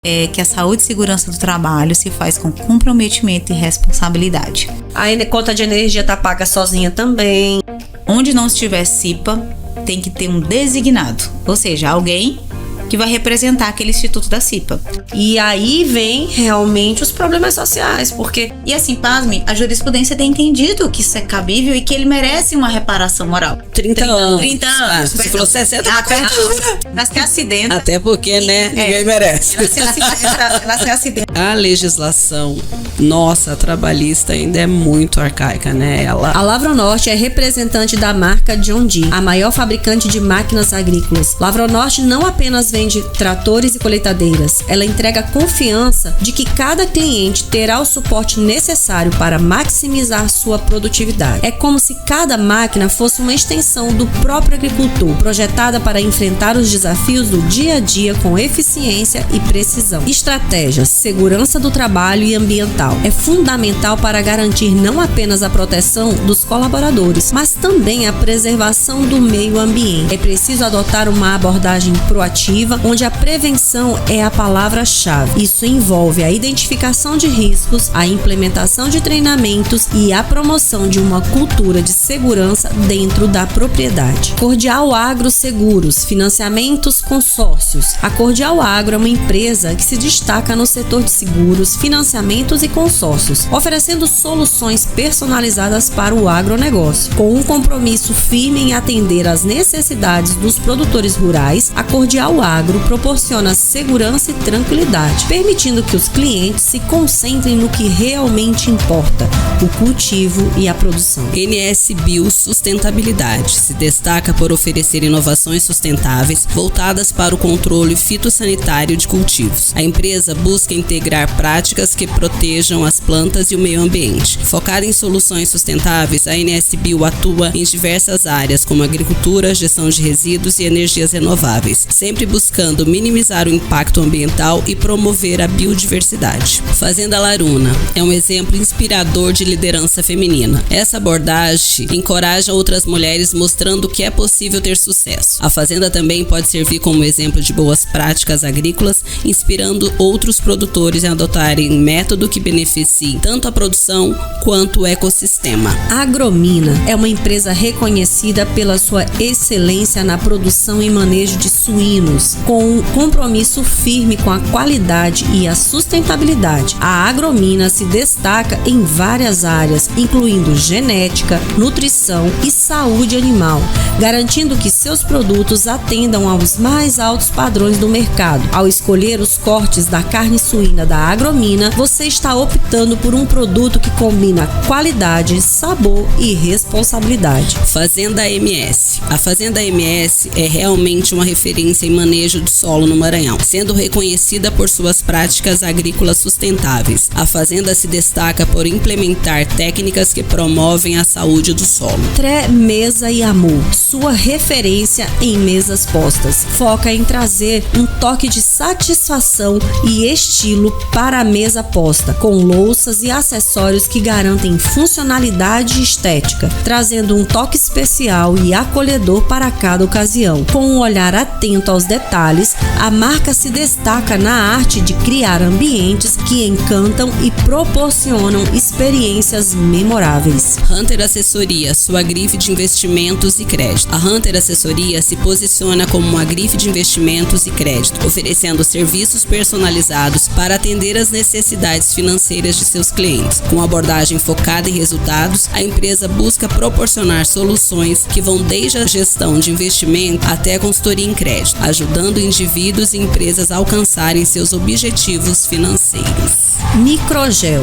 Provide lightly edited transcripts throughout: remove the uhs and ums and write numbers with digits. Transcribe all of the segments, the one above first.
é que a saúde e segurança do trabalho se faz com comprometimento e responsabilidade. A conta de energia tá paga sozinha também. Onde não estiver CIPA, tem que ter um designado, ou seja, alguém que vai representar aquele instituto da CIPA. E aí vem realmente os problemas sociais, porque... E assim, pasme, a jurisprudência tem entendido que isso é cabível e que ele merece uma reparação moral. 30 anos. 30 anos. Você falou 60. Ela se acidenta. Até porque, né, ninguém merece. Ela se acidenta. A legislação nossa trabalhista ainda é muito arcaica, né? A Lavronorte é representante da marca John Deere, a maior fabricante de máquinas agrícolas. Lavronorte não apenas vende tratores e colheitadeiras, ela entrega confiança de que cada cliente terá o suporte necessário para maximizar sua produtividade. É como se cada máquina fosse uma extensão do próprio agricultor, projetada para enfrentar os desafios do dia a dia com eficiência e precisão. Estratégias, segurança do trabalho e ambiental é fundamental para garantir não apenas a proteção dos colaboradores, mas também a preservação do meio ambiente. É preciso adotar uma abordagem proativa, onde a prevenção é a palavra-chave. Isso envolve a identificação de riscos, a implementação de treinamentos e a promoção de uma cultura de segurança dentro da propriedade. Cordial Agro Seguros, financiamentos, consórcios. A Cordial Agro é uma empresa que se destaca no setor de seguros, financiamentos e consórcios, oferecendo soluções personalizadas para o agronegócio. Com um compromisso firme em atender às necessidades dos produtores rurais, a Cordial Agro proporciona segurança e tranquilidade, permitindo que os clientes se concentrem no que realmente importa, o cultivo e a produção. NS Bio Sustentabilidade se destaca por oferecer inovações sustentáveis voltadas para o controle fitossanitário de cultivos. A empresa busca integrar práticas que protejam as plantas e o meio ambiente. Focada em soluções sustentáveis, a NS Bio atua em diversas áreas, como agricultura, gestão de resíduos e energias renováveis, sempre buscando minimizar o impacto ambiental e promover a biodiversidade. Fazenda Laruna é um exemplo inspirador de liderança feminina. Essa abordagem encoraja outras mulheres, mostrando que é possível ter sucesso. A fazenda também pode servir como exemplo de boas práticas agrícolas, inspirando outros produtores a adotarem um método que beneficie tanto a produção quanto o ecossistema. A Agromina é uma empresa reconhecida pela sua excelência na produção e manejo de suínos, com um compromisso firme com a qualidade e a sustentabilidade. A Agromina se destaca em várias áreas, incluindo genética, nutrição e saúde animal, garantindo que seus produtos atendam aos mais altos padrões do mercado. Ao escolher os cortes da carne suína da Agromina, você está optando por um produto que combina qualidade, sabor e responsabilidade. Fazenda MS. A Fazenda MS é realmente uma referência em manejo de solo no Maranhão, sendo reconhecida por suas práticas agrícolas sustentáveis. A fazenda se destaca por implementar técnicas que promovem a saúde do solo. Tré Mesa e Amor, sua referência em mesas postas, foca em trazer um toque de satisfação e estilo para a mesa posta, com louças e acessórios que garantem funcionalidade e estética, trazendo um toque especial e acolhedor para cada ocasião. Com um olhar atento aos detalhes, a marca se destaca na arte de criar ambientes que encantam e proporcionam experiências memoráveis. Hunter Assessoria, sua grife de investimentos e crédito. A Hunter Assessoria se posiciona como uma grife de investimentos e crédito, oferecendo serviços personalizados para atender às necessidades financeiras de seus clientes. Com abordagem focada em resultados, a empresa busca proporcionar soluções que vão desde a gestão de investimento até a consultoria em crédito, ajudando indivíduos e empresas a alcançarem seus objetivos financeiros. Microgel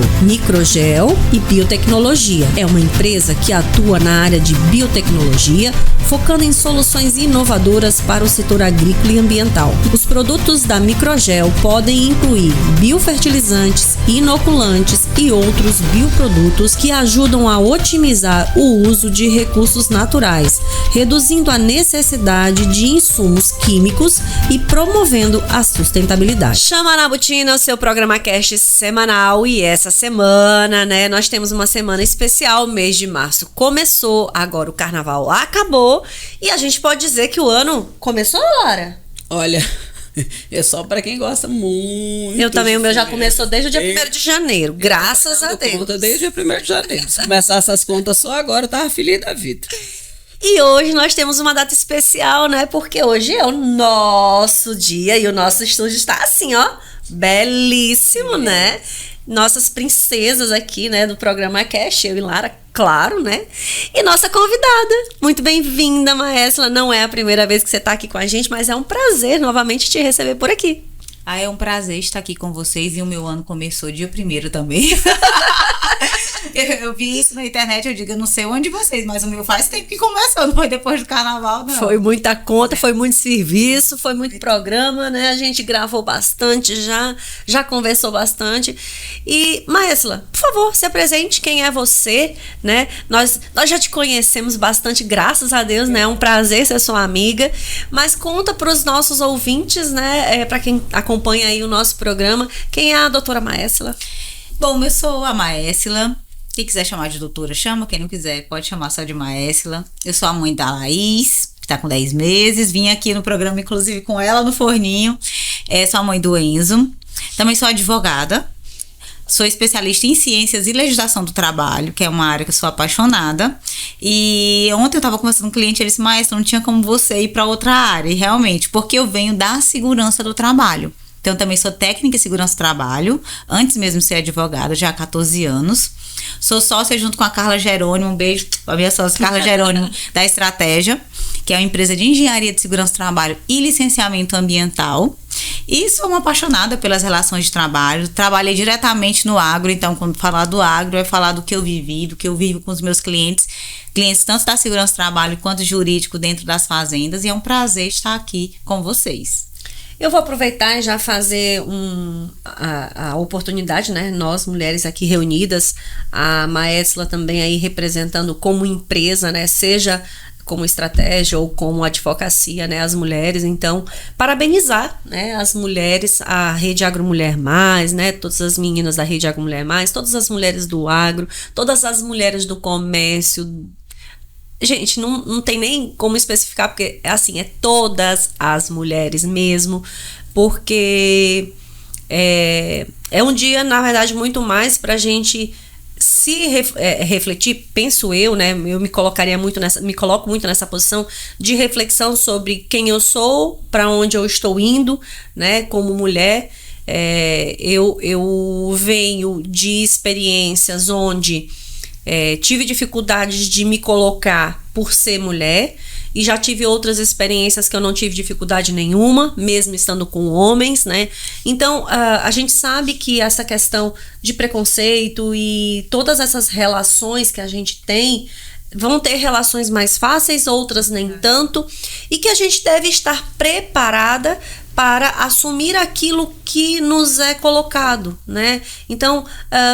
e biotecnologia. É uma empresa que atua na área de biotecnologia, focando em soluções inovadoras para o setor agrícola e ambiental. Os produtos da Microgel podem incluir biofertilizantes, inoculantes e outros bioprodutos que ajudam a otimizar o uso de recursos naturais, reduzindo a necessidade de insumos químicos e promovendo a sustentabilidade. Chama na Botina, o seu programa cast semanal, e essa semana, né, nós temos uma semana especial. O mês de março começou, agora o carnaval acabou e a gente pode dizer que o ano começou, Lara? Olha, É só para quem gosta muito. Eu também, o meu já começou desde o dia 1º de janeiro, graças a Deus. Conta desde o dia 1º de janeiro. Se começar essas contas só agora, eu tava feliz da vida. E hoje nós temos uma data especial, né? Porque hoje é o nosso dia e o nosso estúdio está assim, ó, belíssimo, né? Nossas princesas aqui, né, do programa Cash, eu e Lara, claro, né? E nossa convidada, muito bem-vinda, Maesla. Não é a primeira vez que você está aqui com a gente, mas é um prazer novamente te receber por aqui. É um prazer estar aqui com vocês e o meu ano começou dia 1º também. Eu vi isso na internet, eu digo, eu não sei onde vocês, mas o meu faz tempo que começou, não foi depois do carnaval, não. Foi muita conta, foi muito serviço, foi muito programa, né? A gente gravou bastante já conversou bastante. E, Maesla, por favor, se apresente, quem é você, né? Nós já te conhecemos bastante, graças a Deus, né? É um prazer ser sua amiga, mas conta para os nossos ouvintes, né? Para quem acompanha aí o nosso programa, quem é a doutora Maesla? Bom, eu sou a Maesla. Quem quiser chamar de doutora, chama. Quem não quiser, pode chamar só de Maesla. Eu sou a mãe da Laís, que tá com 10 meses. Vim aqui no programa, inclusive, com ela no forninho. Sou a mãe do Enzo. Também sou advogada. Sou especialista em ciências e legislação do trabalho, que é uma área que eu sou apaixonada. E ontem eu estava conversando com um cliente, ele disse, Maesla, não tinha como você ir para outra área. E realmente, porque eu venho da segurança do trabalho. Então, também sou técnica em segurança do trabalho, antes mesmo de ser advogada, já há 14 anos. Sou sócia junto com a Carla Jerônimo, um beijo para a minha sócia Carla Jerônimo, da Estratégia, que é uma empresa de engenharia de segurança do trabalho e licenciamento ambiental. E sou uma apaixonada pelas relações de trabalho. Trabalhei diretamente no agro, então quando falar do agro é falar do que eu vivi, do que eu vivo com os meus clientes tanto da segurança do trabalho quanto jurídico dentro das fazendas. E é um prazer estar aqui com vocês. Eu vou aproveitar e já fazer a oportunidade, né? Nós, mulheres aqui reunidas, a Maesla também aí representando como empresa, né? Seja como estratégia ou como advocacia, né? As mulheres, então, parabenizar, né? As mulheres, a Rede Agro Mulher Mais, né? Todas as meninas da Rede Agro Mulher Mais, todas as mulheres do agro, todas as mulheres do comércio. Gente, não tem nem como especificar, porque assim, é todas as mulheres mesmo, porque é um dia, na verdade, muito mais pra gente se refletir, penso eu, né? Eu me coloco muito nessa posição de reflexão sobre quem eu sou, para onde eu estou indo, né? Como mulher, eu venho de experiências onde tive dificuldades de me colocar por ser mulher e já tive outras experiências que eu não tive dificuldade nenhuma, mesmo estando com homens, né? Então, a gente sabe que essa questão de preconceito e todas essas relações que a gente tem vão ter relações mais fáceis, outras nem tanto, e que a gente deve estar preparada para assumir aquilo que nos é colocado, né? Então,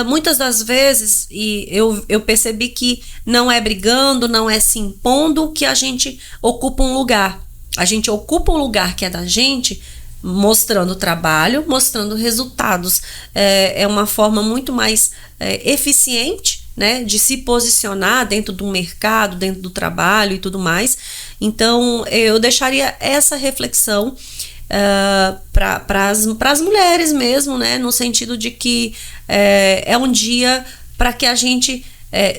muitas das vezes, e eu percebi que não é brigando, não é se impondo que a gente ocupa um lugar. A gente ocupa um lugar que é da gente, mostrando trabalho, mostrando resultados. É uma forma muito mais eficiente, né, de se posicionar dentro do mercado, dentro do trabalho e tudo mais. Então, eu deixaria essa reflexão para as mulheres mesmo, né, no sentido de que é um dia para que a gente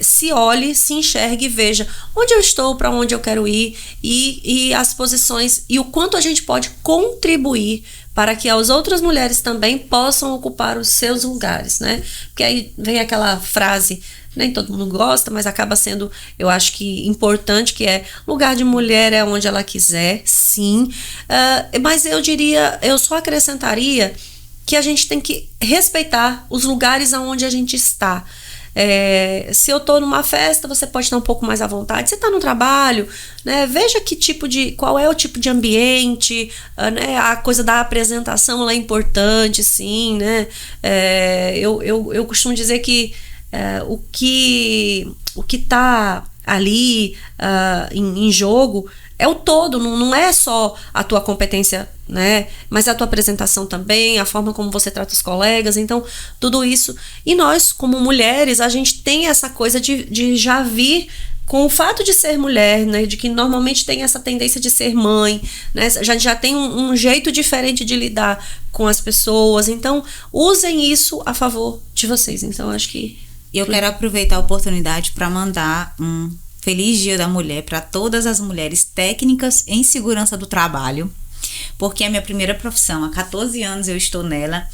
se olhe, se enxergue e veja onde eu estou, para onde eu quero ir e as posições e o quanto a gente pode contribuir para que as outras mulheres também possam ocupar os seus lugares, né? Porque aí vem aquela frase, nem todo mundo gosta, mas acaba sendo, eu acho que importante, que é lugar de mulher é onde ela quiser, sim. Mas eu só acrescentaria que a gente tem que respeitar os lugares onde a gente está. Se eu tô numa festa, você pode estar um pouco mais à vontade. Você tá no trabalho, né? Veja qual é o tipo de ambiente, né? A coisa da apresentação ela é importante, sim, né? Eu costumo dizer que o que tá ali em jogo é o todo, não é só a tua competência, né? Mas a tua apresentação também, a forma como você trata os colegas, então tudo isso. E nós, como mulheres, a gente tem essa coisa de já vir com o fato de ser mulher, né, de que normalmente tem essa tendência de ser mãe, né, já tem um jeito diferente de lidar com as pessoas, então usem isso a favor de vocês. Então acho que eu quero aproveitar a oportunidade para mandar um feliz Dia da Mulher para todas as mulheres técnicas em segurança do trabalho, porque é a minha primeira profissão, há 14 anos eu estou nela.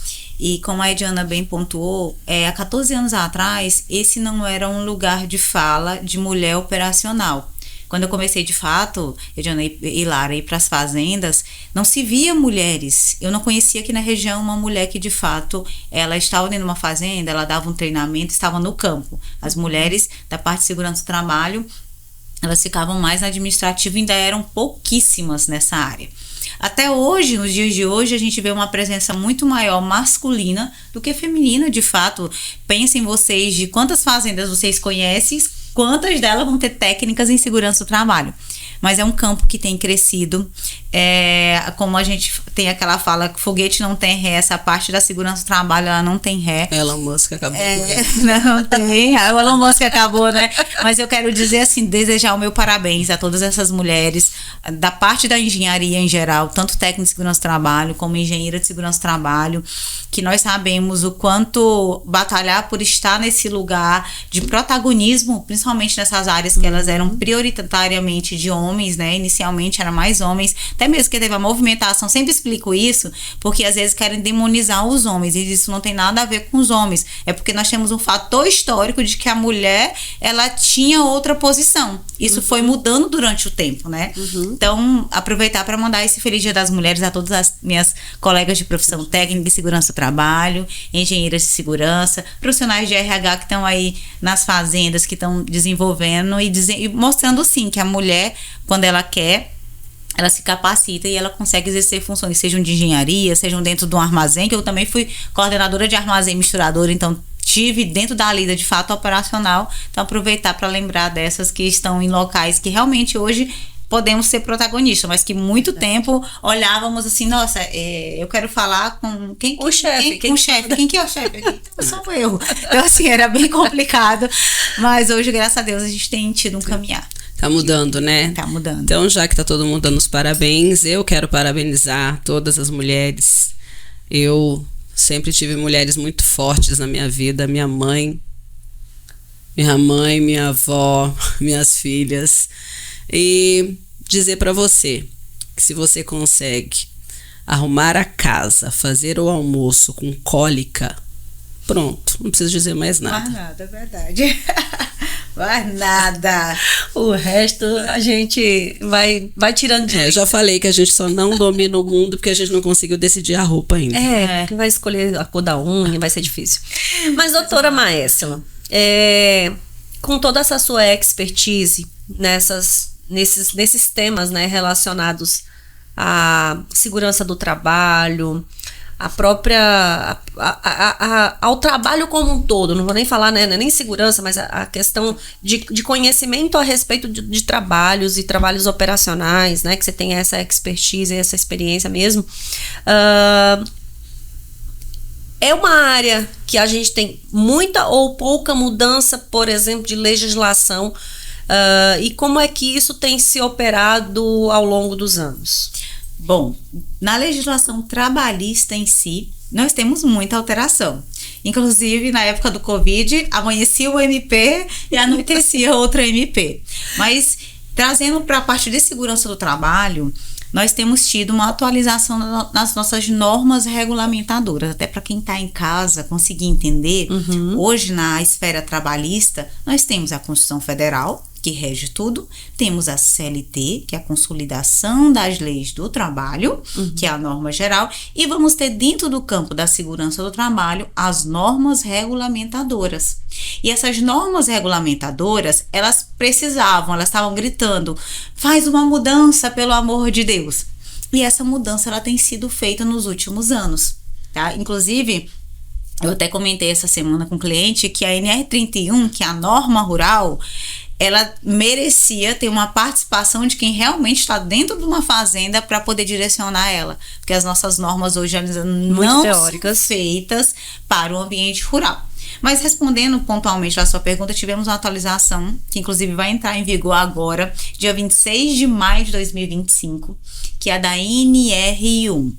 E como a Ediana bem pontuou, há 14 anos atrás, esse não era um lugar de fala de mulher operacional. Quando eu comecei de fato, Ediana e Lara, ir para as fazendas, não se via mulheres. Eu não conhecia aqui na região uma mulher que de fato, ela estava dentro de uma fazenda, ela dava um treinamento, estava no campo. As mulheres da parte de segurança do trabalho, elas ficavam mais na administrativa e ainda eram pouquíssimas nessa área. Até hoje, nos dias de hoje, a gente vê uma presença muito maior masculina do que feminina, de fato. Pensem vocês de quantas fazendas vocês conhecem, quantas delas vão ter técnicas em segurança do trabalho. Mas é um campo que tem crescido. Como a gente tem aquela fala que foguete não tem ré, essa parte da segurança do trabalho, ela não tem ré. Elon Musk acabou. Não tem, o Elon Musk acabou, né? Mas eu quero dizer assim, desejar o meu parabéns a todas essas mulheres, da parte da engenharia em geral, tanto técnico de segurança do trabalho, como engenheira de segurança do trabalho, que nós sabemos o quanto batalhar por estar nesse lugar de protagonismo, principalmente nessas áreas que elas eram prioritariamente de homens, né? Inicialmente eram mais homens, até mesmo que teve a movimentação, sempre explico isso, porque às vezes querem demonizar os homens, e isso não tem nada a ver com os homens, é porque nós temos um fator histórico de que a mulher, ela tinha outra posição, isso foi mudando durante o tempo, né? Então, aproveitar para mandar esse Feliz Dia das Mulheres a todas as minhas colegas de profissão técnica de segurança do trabalho, engenheiras de segurança, profissionais de RH que estão aí nas fazendas, que estão desenvolvendo e mostrando sim que a mulher, quando ela quer, ela se capacita e ela consegue exercer funções, sejam de engenharia, sejam dentro de um armazém, que eu também fui coordenadora de armazém misturadora, então tive dentro da lida de fato operacional. Então aproveitar para lembrar dessas que estão em locais que realmente hoje podemos ser protagonistas, mas que muito tempo olhávamos assim, nossa, eu quero falar com quem? O chefe. Com o chefe. Quem que é o chefe aqui? Então, sou eu. Então assim, era bem complicado, mas hoje, graças a Deus, a gente tem tido um caminhar. Tá mudando, né? Tá mudando. Então, já que tá todo mundo dando os parabéns, eu quero parabenizar todas as mulheres. Eu sempre tive mulheres muito fortes na minha vida. Minha mãe, minha avó, minhas filhas. E dizer pra você que se você consegue arrumar a casa, fazer o almoço com cólica, pronto, não preciso dizer mais nada. Mais nada, é verdade. Mais nada. O resto a gente vai tirando de Eu já falei que a gente só não domina o mundo porque a gente não conseguiu decidir a roupa ainda. que vai escolher a cor da unha, vai ser difícil. Mas, doutora Maérsila, com toda essa sua expertise nesses temas, né, relacionados à segurança do trabalho, a própria ao trabalho como um todo, não vou nem falar, né, nem segurança, mas a questão de conhecimento a respeito de trabalhos e trabalhos operacionais, né, que você tem essa expertise, essa experiência mesmo. É uma área que a gente tem muita ou pouca mudança, por exemplo, de legislação, e como é que isso tem se operado ao longo dos anos? Bom, na legislação trabalhista em si, nós temos muita alteração. Inclusive, na época do Covid, amanhecia o MP e anoitecia outra MP. Mas, trazendo para a parte de segurança do trabalho, nós temos tido uma atualização nas nossas normas regulamentadoras. Até para quem está em casa conseguir entender, hoje na esfera trabalhista, nós temos a Constituição Federal, que rege tudo, temos a CLT, que é a Consolidação das Leis do Trabalho, que é a norma geral, e vamos ter dentro do campo da segurança do trabalho as normas regulamentadoras. E essas normas regulamentadoras, elas estavam gritando, faz uma mudança, pelo amor de Deus. E essa mudança, ela tem sido feita nos últimos anos, tá? Inclusive, eu até comentei essa semana com um cliente que a NR31, que é a norma rural, ela merecia ter uma participação de quem realmente está dentro de uma fazenda para poder direcionar ela. Porque as nossas normas hoje elas não são feitas para o ambiente rural. Mas respondendo pontualmente à sua pergunta, tivemos uma atualização, que inclusive vai entrar em vigor agora, dia 26 de maio de 2025, que é a da NR1.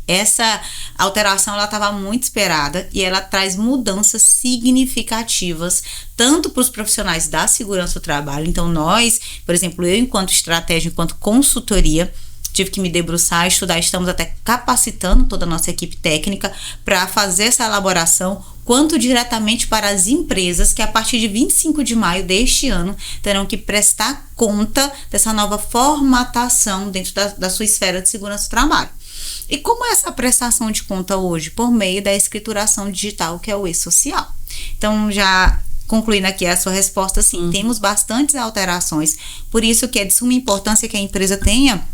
Essa alteração ela estava muito esperada e ela traz mudanças significativas tanto para os profissionais da segurança do trabalho. Então nós, por exemplo, eu enquanto estratégia, enquanto consultoria, tive que me debruçar, estudar, estamos até capacitando toda a nossa equipe técnica para fazer essa elaboração, quanto diretamente para as empresas que a partir de 25 de maio deste ano terão que prestar conta dessa nova formatação dentro da sua esfera de segurança do trabalho. E como é essa prestação de conta hoje? Por meio da escrituração digital, que é o e-social. Então, já concluindo aqui a sua resposta, sim, temos bastantes alterações, por isso que é de suma importância que a empresa tenha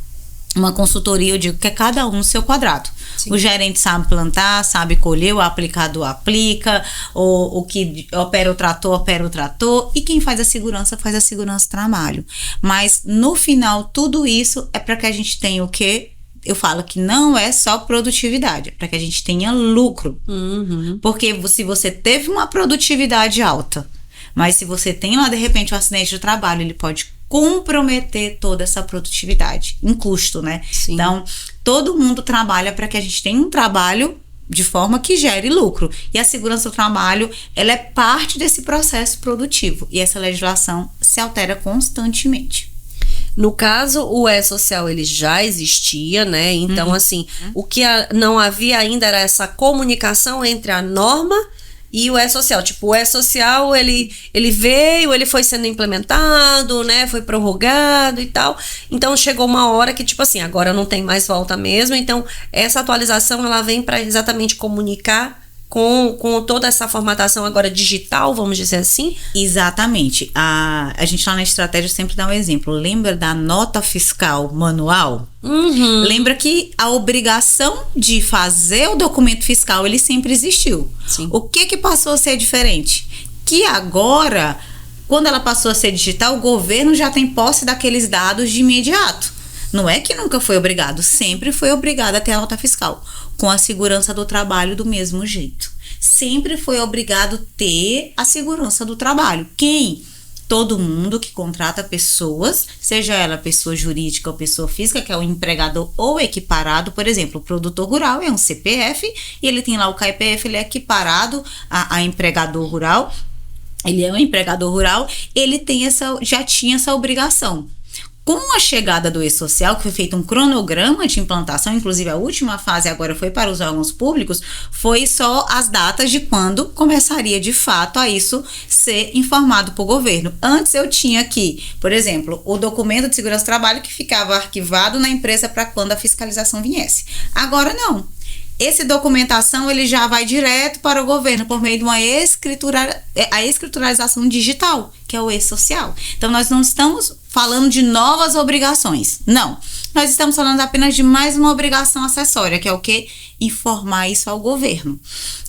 uma consultoria, eu digo que é cada um no seu quadrado. Sim. O gerente sabe plantar, sabe colher, o aplicador aplica, o que opera o trator, e quem faz a segurança do trabalho. Mas, no final, tudo isso é para que a gente tenha o quê? Eu falo que não é só produtividade, é para que a gente tenha lucro. Porque se você teve uma produtividade alta, mas se você tem lá, de repente, um acidente de trabalho, ele pode comprometer toda essa produtividade em custo, né? Sim. Então, todo mundo trabalha para que a gente tenha um trabalho de forma que gere lucro. E a segurança do trabalho, ela é parte desse processo produtivo. E essa legislação se altera constantemente. No caso, o e-social ele já existia, né? Então, assim, o que não havia ainda era essa comunicação entre a norma e o e-social. Tipo, o e-social, ele veio, ele foi sendo implementado, né? Foi prorrogado e tal. Então, chegou uma hora que, tipo assim, agora não tem mais volta mesmo. Então, essa atualização, ela vem para exatamente comunicar com toda essa formatação agora digital, vamos dizer assim? Exatamente. A gente lá na estratégia sempre dá um exemplo. Lembra da nota fiscal manual? Lembra que a obrigação de fazer o documento fiscal, ele sempre existiu. Sim. O que passou a ser diferente? Que agora, quando ela passou a ser digital, o governo já tem posse daqueles dados de imediato. Não é que nunca foi obrigado, sempre foi obrigado a ter a nota fiscal. Com a segurança do trabalho do mesmo jeito. Sempre foi obrigado a ter a segurança do trabalho. Quem? Todo mundo que contrata pessoas, seja ela pessoa jurídica ou pessoa física, que é o empregador ou equiparado. Por exemplo, o produtor rural é um CPF e ele tem lá o CAPF, ele é equiparado a empregador rural. Ele é um empregador rural, ele já tinha essa obrigação. Com a chegada do e-social, que foi feito um cronograma de implantação, inclusive a última fase agora foi para os órgãos públicos, foi só as datas de quando começaria de fato a isso ser informado para o governo. Antes eu tinha aqui, por exemplo, o documento de segurança do trabalho que ficava arquivado na empresa para quando a fiscalização viesse. Agora não. Essa documentação ele já vai direto para o governo por meio de uma escrituralização digital, que é o e-social. Então, nós não estamos falando de novas obrigações, não. Nós estamos falando apenas de mais uma obrigação acessória, que é o quê? Informar isso ao governo.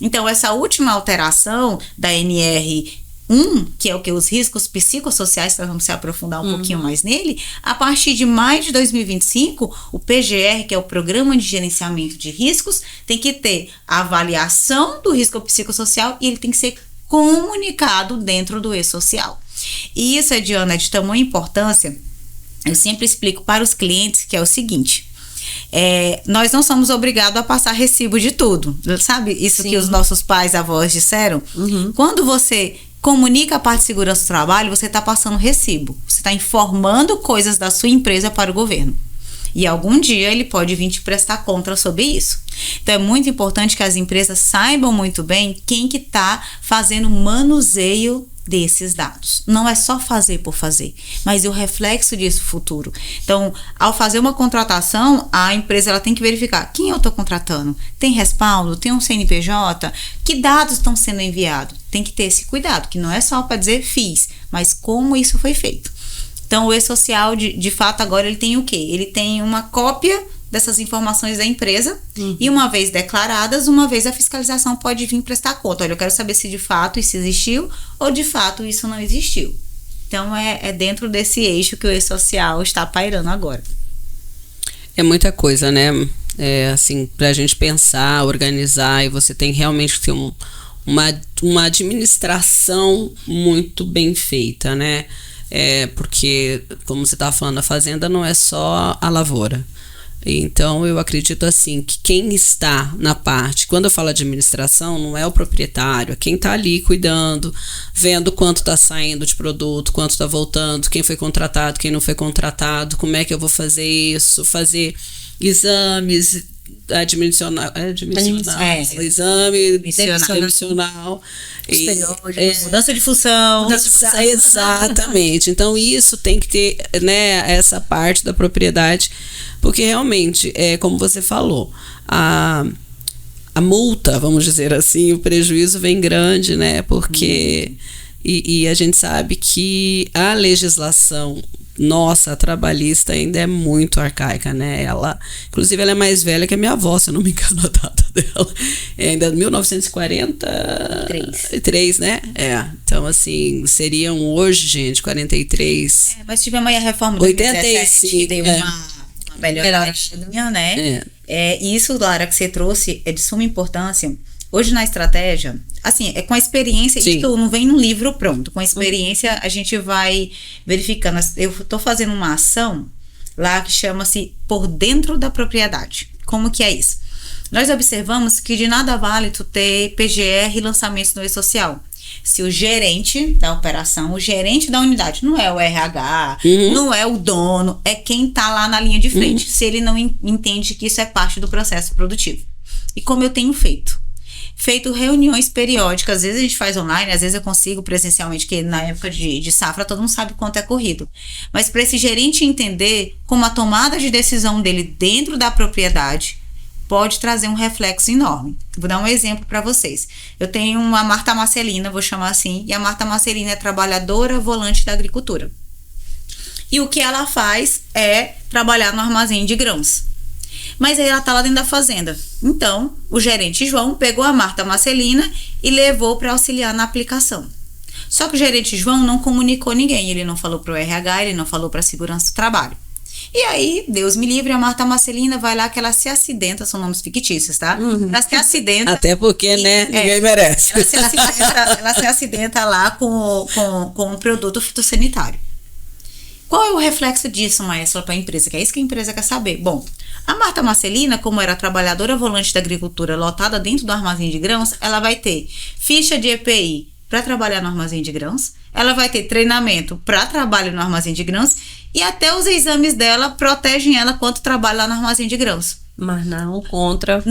Então, essa última alteração da NR1, que é o que? Os riscos psicossociais, nós vamos se aprofundar um pouquinho mais nele. A partir de maio de 2025, o PGR, que é o Programa de Gerenciamento de Riscos, tem que ter a avaliação do risco psicossocial e ele tem que ser comunicado dentro do e-social. E isso, Diana, é de tamanha importância, eu sempre explico para os clientes que é o seguinte: nós não somos obrigados a passar recibo de tudo, sabe? Isso Sim. que os nossos pais, avós disseram. Quando você comunica a parte de segurança do trabalho, você está passando recibo. Você está informando coisas da sua empresa para o governo. E algum dia ele pode vir te prestar conta sobre isso. Então é muito importante que as empresas saibam muito bem quem que está fazendo manuseio desses dados. Não é só fazer por fazer, mas o reflexo disso futuro. Então, ao fazer uma contratação, a empresa ela tem que verificar quem eu estou contratando. Tem respaldo? Tem um CNPJ? Que dados estão sendo enviados? Tem que ter esse cuidado, que não é só para dizer fiz, mas como isso foi feito. Então, o e-social, de fato, agora ele tem o quê? Ele tem uma cópia dessas informações da empresa e uma vez declaradas, uma vez a fiscalização pode vir prestar conta. Olha, eu quero saber se de fato isso existiu ou de fato isso não existiu. Então, é dentro desse eixo que o e-social está pairando agora. É muita coisa, né? Assim, pra gente pensar, organizar, e você tem realmente que ter uma administração muito bem feita, né? Porque, como você estava falando, a fazenda não é só a lavoura. Então, eu acredito assim, que quem está na parte, quando eu falo administração, não é o proprietário, é quem está ali cuidando, vendo quanto está saindo de produto, quanto está voltando, quem foi contratado, quem não foi contratado, como é que eu vou fazer isso, fazer exames exame demissional, mudança de função. Exatamente. Então, isso tem que ter, né, essa parte da propriedade, porque realmente, como você falou, a multa, vamos dizer assim, o prejuízo vem grande, né? Porque e a gente sabe que a legislação nossa, a trabalhista ainda é muito arcaica, né? Inclusive, ela é mais velha que a minha avó, se eu não me engano a data dela. É ainda 1943, né? Então, assim, seriam hoje, gente, 43. Mas tivemos aí a reforma de 85, deu uma melhoradinha, né? Isso, Lara, que você trouxe é de suma importância. Hoje na estratégia, assim, com a experiência, isso não vem num livro pronto. Com a experiência, a gente vai verificando. Eu estou fazendo uma ação lá que chama-se Por Dentro da Propriedade. Como que é isso? Nós observamos que de nada vale tu ter PGR e lançamentos no E-Social. Se o gerente da operação, o gerente da unidade, não é o RH, não é o dono, é quem está lá na linha de frente. Se ele não entende que isso é parte do processo produtivo. E como eu tenho feito reuniões periódicas, às vezes a gente faz online, às vezes eu consigo presencialmente, que na época de safra todo mundo sabe quanto é corrido. Mas para esse gerente entender como a tomada de decisão dele dentro da propriedade pode trazer um reflexo enorme. Vou dar um exemplo para vocês. Eu tenho uma Marta Marcelina, vou chamar assim, e a Marta Marcelina é trabalhadora volante da agricultura. E o que ela faz é trabalhar no armazém de grãos. Mas aí ela tá lá dentro da fazenda. Então, o gerente João pegou a Marta Marcelina e levou para auxiliar na aplicação. Só que o gerente João não comunicou ninguém. Ele não falou para o RH, ele não falou para a segurança do trabalho. E aí, Deus me livre, a Marta Marcelina vai lá que ela se acidenta, são nomes fictícios, tá? Ela se acidenta. Até porque, né, ninguém merece. Ela se acidenta lá com um produto fitossanitário. Qual é o reflexo disso, Maestro, para a empresa? Que é isso que a empresa quer saber. Bom, a Marta Marcelina, como era trabalhadora volante da agricultura lotada dentro do armazém de grãos, ela vai ter ficha de EPI para trabalhar no armazém de grãos, ela vai ter treinamento para trabalho no armazém de grãos e até os exames dela protegem ela quanto trabalha lá no armazém de grãos. Mas não contra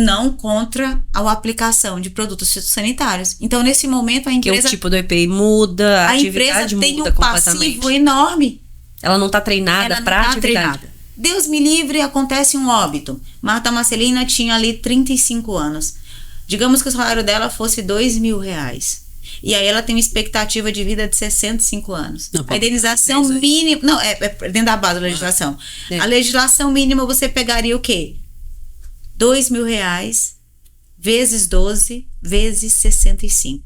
a aplicação de produtos fitossanitários. Então, nesse momento, a empresa... Porque o tipo do EPI muda, a atividade empresa tem muda um completamente. passivo enorme. Ela não está treinada para a atividade. Deus me livre, acontece um óbito. Marta Marcelina tinha ali 35 anos. Digamos que o salário dela fosse R$2.000. E aí ela tem uma expectativa de vida de 65 anos. Não, a indenização mínima... Não, é dentro da base da legislação. A legislação mínima você pegaria o quê? R$2.000 vezes 12 vezes 65.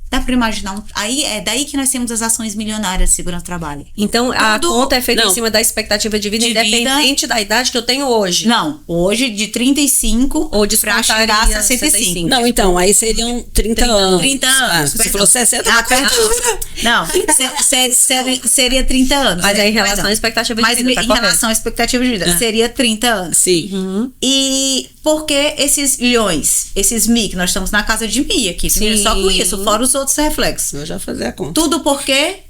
Dá para imaginar? Aí é daí que nós temos as ações milionárias de segurança do trabalho. Então, a conta é feita em cima da expectativa de vida independente da idade que eu tenho hoje. Não, hoje de 35 ou de para chegar a 65. Não, então, aí seriam 30 anos. 30 anos. Você falou 60. Não, seria 30 anos. Mas aí em relação à expectativa de vida, em relação à expectativa de vida, seria 30 anos. Sim. E por que esses milhões, esses que nós estamos na casa de Mi aqui, só com isso, fora os outros reflexos. Eu já fazia a conta. Tudo porque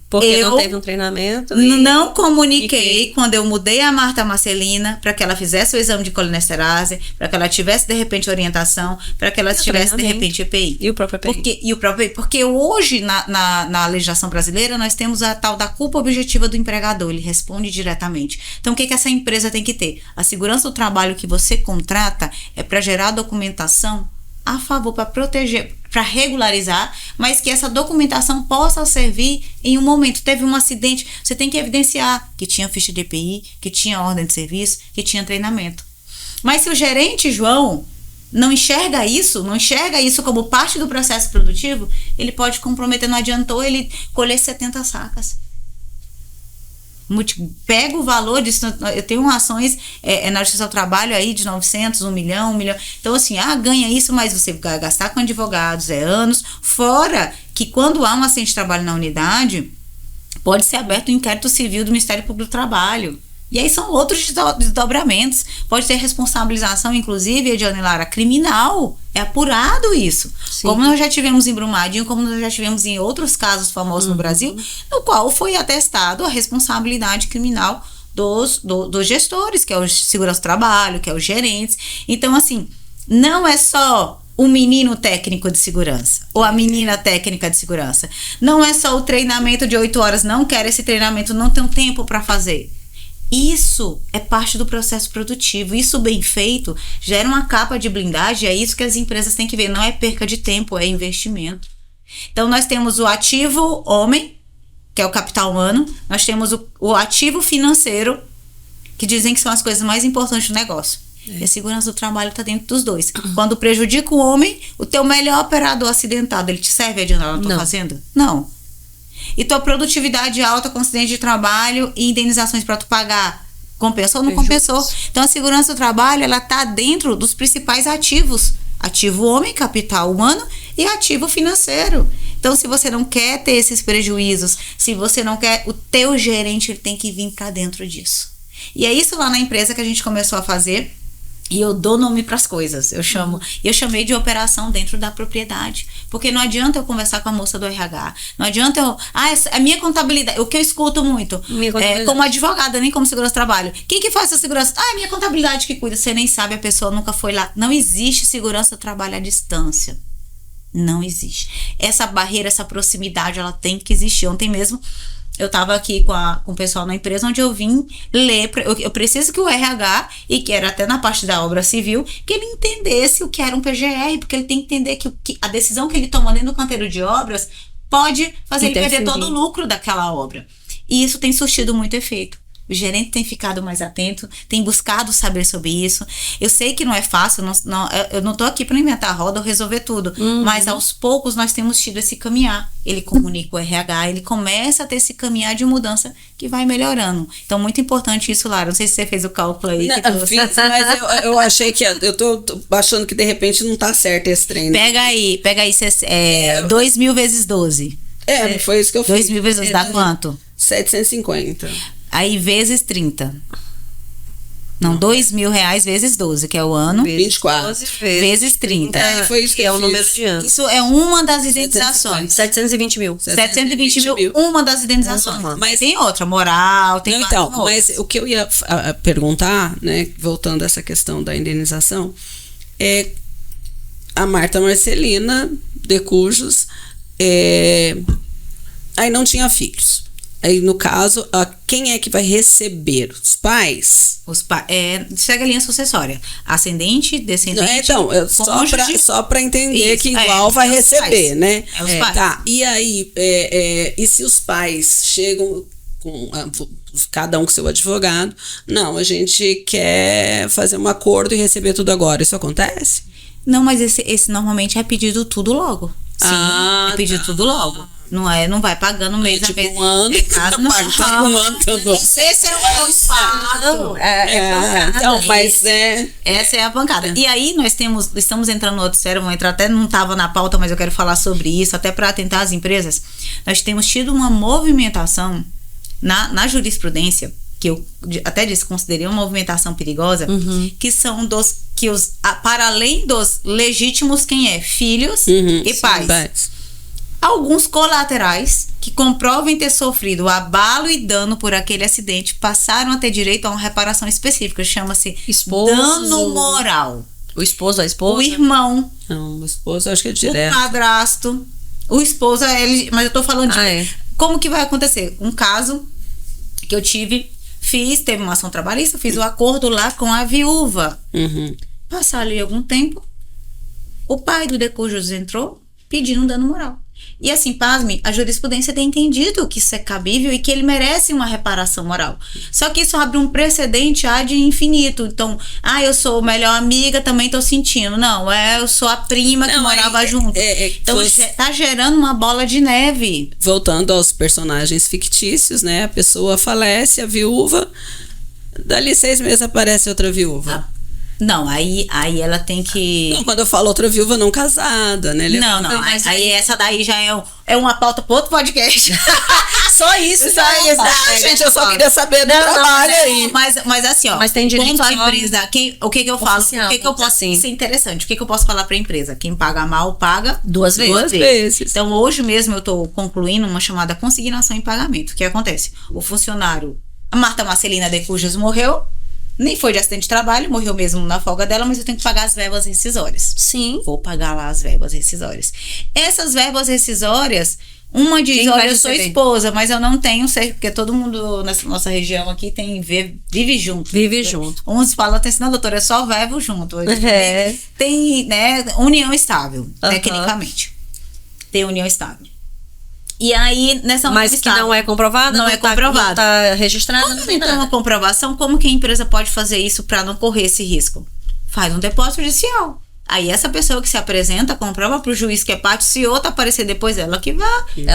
porque não teve um treinamento. Não comuniquei quando eu mudei a Marta Marcelina para que ela fizesse o exame de colinesterase, para que ela tivesse de repente orientação, para que ela tivesse de repente EPI. E o próprio EPI. Porque hoje na legislação brasileira nós temos a tal da culpa objetiva do empregador, ele responde diretamente. Então o que essa empresa tem que ter? A segurança do trabalho que você contrata é para gerar documentação a favor, para proteger, para regularizar, mas que essa documentação possa servir em um momento. Teve um acidente, você tem que evidenciar que tinha ficha de EPI, que tinha ordem de serviço, que tinha treinamento. Mas se o gerente João não enxerga isso como parte do processo produtivo, ele pode comprometer. Não adiantou ele colher 70 sacas. Pega o valor disso. Eu tenho ações na Justiça do Trabalho aí de 900, 1 milhão, 1 milhão. Então, assim, ganha isso, mas você vai gastar com advogados, anos. Fora que quando há um acidente de trabalho na unidade, pode ser aberto um inquérito civil do Ministério Público do Trabalho. E aí são outros desdobramentos. Pode ter responsabilização, inclusive, Ediane Lara, criminal. É apurado isso. Sim. Como nós já tivemos em Brumadinho, como nós já tivemos em outros casos famosos no Brasil, no qual foi atestado a responsabilidade criminal dos gestores, que é o segurança do trabalho, que é os gerentes. Então, assim, não é só o menino técnico de segurança ou a menina técnica de segurança. Não é só o treinamento de 8 horas. Não quero esse treinamento, não tenho tempo para fazer. Isso é parte do processo produtivo. Isso bem feito gera uma capa de blindagem. É isso que as empresas têm que ver. Não é perca de tempo, é investimento. Então nós temos o ativo homem, que é o capital humano. Nós temos o ativo financeiro, que dizem que são as coisas mais importantes do negócio. E a segurança do trabalho está dentro dos dois. Quando prejudica o homem, o teu melhor operador acidentado, ele te serve, Adriana, na tua fazenda? Não. E tua produtividade alta com acidente de trabalho e indenizações para tu pagar, compensou ou não compensou? Então a segurança do trabalho, ela tá dentro dos principais ativos: ativo homem, capital humano, e ativo financeiro. Então, se você não quer ter esses prejuízos, se você não quer, o teu gerente, ele tem que vir para dentro disso. E é isso lá na empresa que a gente começou a fazer. E eu dou nome para as coisas. Eu chamei de operação dentro da propriedade. Porque não adianta eu conversar com a moça do RH. Não adianta eu... é minha contabilidade. O que eu escuto muito. Como advogada, nem como segurança do trabalho. Quem que faz essa segurança? É minha contabilidade que cuida. Você nem sabe, a pessoa nunca foi lá. Não existe segurança do trabalho à distância. Não existe. Essa barreira, essa proximidade, ela tem que existir. Ontem mesmo, eu estava aqui com o pessoal na empresa, onde eu vim ler, eu preciso que o RH, e que era até na parte da obra civil, que ele entendesse o que era um PGR, porque ele tem que entender que a decisão que ele toma dentro do canteiro de obras pode fazer ele perder todo o lucro daquela obra. E isso tem surtido muito efeito. O gerente tem ficado mais atento, tem buscado saber sobre isso. Eu sei que não é fácil, eu não estou aqui para inventar a roda ou resolver tudo, mas aos poucos nós temos tido esse caminhar. Ele comunica o RH, ele começa a ter esse caminhar de mudança que vai melhorando. Então, muito importante isso, Lara. Não sei se você fez o cálculo aí. Não, fiz, mas eu achei que... Eu tô achando que de repente não tá certo esse treino. Pega aí 2.000 vezes 12. Foi isso que eu fiz. 2.000 vezes 12 dá quanto? 750. Aí vezes 30. Não, R$2.000 vezes 12, que é o ano. 24. Vezes 30. Foi isso que é o número de anos. Isso é uma das indenizações. 720 mil. 720 mil, uma das indenizações. Mas tem outra, moral, tem não, então, mas o que eu ia perguntar, né, voltando a essa questão da indenização, é a Marta Marcelina de Cujos, aí não tinha filhos. Aí, no caso, quem é que vai receber? Os pais? Segue a linha sucessória. Ascendente, descendente. Então, só para entender isso, que igual vai receber, né? Os pais. Tá, e aí, e se os pais chegam com cada um com seu advogado? Não, a gente quer fazer um acordo e receber tudo agora. Isso acontece? Não, mas esse normalmente é pedido tudo logo. Sim, é pedido tudo logo. Não vai pagando mês a mês. Um ano. Um ano também. Esse é o fato. Então, mas essa é a bancada. E aí estamos entrando no outro esfera, vamos entrar, até não estava na pauta, mas eu quero falar sobre isso, até para atentar as empresas. Nós temos tido uma movimentação na jurisprudência, que eu até considerei uma movimentação perigosa, que são para além dos legítimos, quem é? Filhos e pais. Alguns colaterais que comprovem ter sofrido abalo e dano por aquele acidente passaram a ter direito a uma reparação específica, chama-se dano moral. O esposo, a esposa? O irmão. Não, o esposo acho que é direto. O padrasto. O esposo, mas eu tô falando de... Como que vai acontecer? Um caso que eu teve uma ação trabalhista, fiz o acordo lá com a viúva. Passar ali algum tempo, o pai do Decujos entrou pedindo um dano moral. E assim, pasme, a jurisprudência tem entendido que isso é cabível e que ele merece uma reparação moral. Só que isso abre um precedente ad infinito. Então, eu sou melhor amiga, também tô sentindo. Não, eu sou a prima que morava junto. Então, tá gerando uma bola de neve. Voltando aos personagens fictícios, né? A pessoa falece, a viúva, dali 6 meses aparece outra viúva. Não, aí ela tem que... Não, quando eu falo outra viúva não casada, né? Não, aí essa daí já é uma pauta para outro podcast. Só isso. Gente, eu só queria saber do trabalho aí. Mas assim, ó. Mas tem direito a empresa, o que eu falo? Oficial, o que eu posso... assim. Isso é interessante. O que eu posso falar para a empresa? Quem paga mal, paga duas vezes. 2 vezes. Então, hoje mesmo eu tô concluindo uma chamada consignação em pagamento. O que acontece? O funcionário, a Marta Marcelina de Cujas morreu, nem foi de acidente de trabalho, morreu mesmo na folga dela, mas eu tenho que pagar as verbas rescisórias. Sim. Vou pagar lá as verbas rescisórias. Essas verbas rescisórias, uma diz, olha, eu sou esposa, mas eu não tenho, porque todo mundo nessa nossa região aqui vive junto. Vive junto. Uns falam até assim, não, doutora, é só verbo junto. Tem, né, união estável, tecnicamente. Tem união estável. E aí, nessa mas que não é comprovada? Não é comprovada. Não está registrada? Quando não tem uma comprovação, como que a empresa pode fazer isso para não correr esse risco? Faz um depósito judicial. Aí essa pessoa que se apresenta comprova para o juiz que é parte, se outra aparecer depois, ela que vai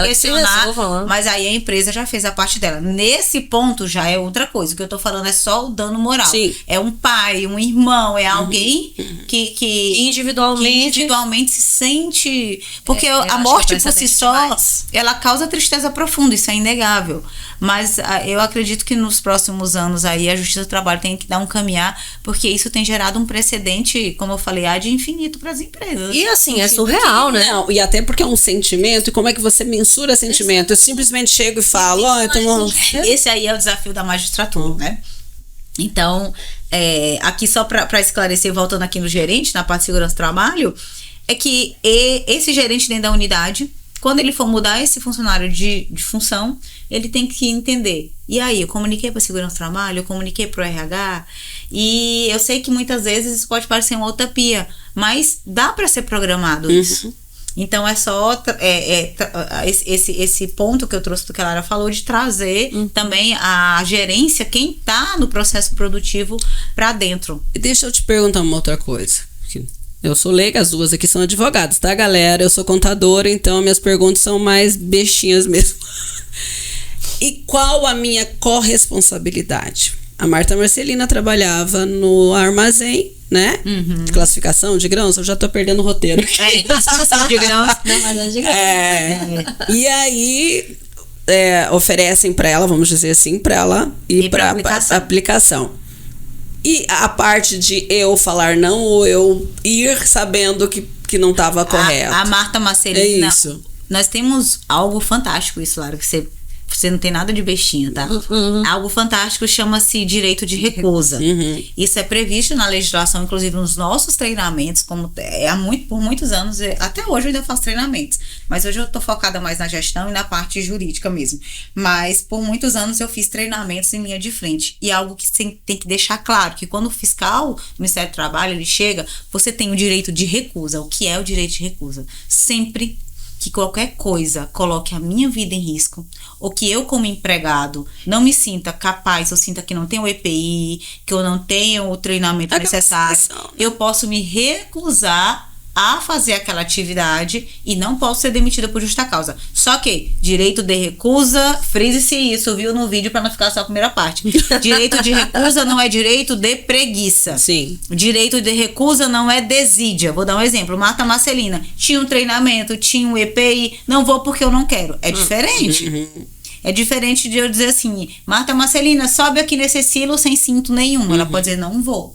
questionar, mas aí a empresa já fez a parte dela. Nesse ponto já é outra coisa. O que eu tô falando é só o dano moral. Sim. É um pai, um irmão, é alguém que individualmente se sente... Porque a morte por si só, ela causa tristeza profunda, isso é inegável. Mas eu acredito que nos próximos anos aí a Justiça do Trabalho tem que dar um caminhar, porque isso tem gerado um precedente, como eu falei, ad infinito para as empresas. E assim, é surreal, né? Não, e até porque é um sentimento, e como é que você mensura sentimento? Eu simplesmente chego e falo, Esse aí é o desafio da magistratura, né? Então, aqui só para esclarecer, voltando aqui no gerente, na parte de segurança do trabalho, é que esse gerente dentro da unidade, quando ele for mudar esse funcionário de função, ele tem que entender. E aí, eu comuniquei para a segurança do trabalho, eu comuniquei para o RH, e eu sei que muitas vezes isso pode parecer uma utopia, mas dá para ser programado isso. Então, é só esse ponto que eu trouxe do que a Lara falou, de trazer também a gerência, quem está no processo produtivo, para dentro. E deixa eu te perguntar uma outra coisa. Eu sou leiga, as duas aqui são advogadas, tá, galera? Eu sou contadora, então minhas perguntas são mais bestinhas mesmo. E qual a minha corresponsabilidade? A Marta Marcelina trabalhava no armazém, né? Classificação de grãos, eu já tô perdendo o roteiro. Classificação de grãos. Não, mas é de grãos. E aí oferecem para ela, vamos dizer assim, para ela ir para aplicação. E a parte de eu falar não ou eu ir sabendo que não estava correto. A Marta Marcelina. É isso. Nós temos algo fantástico, isso, Lara, que você não tem nada de bestinha, tá? Algo fantástico chama-se direito de recusa. Isso é previsto na legislação, inclusive nos nossos treinamentos, como por muitos anos, até hoje eu ainda faço treinamentos, mas hoje eu tô focada mais na gestão e na parte jurídica mesmo. Mas por muitos anos eu fiz treinamentos em linha de frente. E algo que você tem que deixar claro, que quando o fiscal do Ministério do Trabalho, ele chega, você tem o direito de recusa. O que é o direito de recusa? Sempre que qualquer coisa coloque a minha vida em risco, ou que eu como empregado não me sinta capaz, eu sinta que não tenho o EPI, que eu não tenho o treinamento necessário, eu posso me recusar a fazer aquela atividade e não posso ser demitida por justa causa. Só que direito de recusa, frise-se isso, viu, no vídeo, para não ficar só a primeira parte. Direito de recusa não é direito de preguiça. Sim. Direito de recusa não é desídia. Vou dar um exemplo. Marta Marcelina tinha um treinamento, tinha um EPI, não vou porque eu não quero. É diferente. É diferente de eu dizer assim, Marta Marcelina, sobe aqui nesse silo sem cinto nenhum. Ela pode dizer, não vou.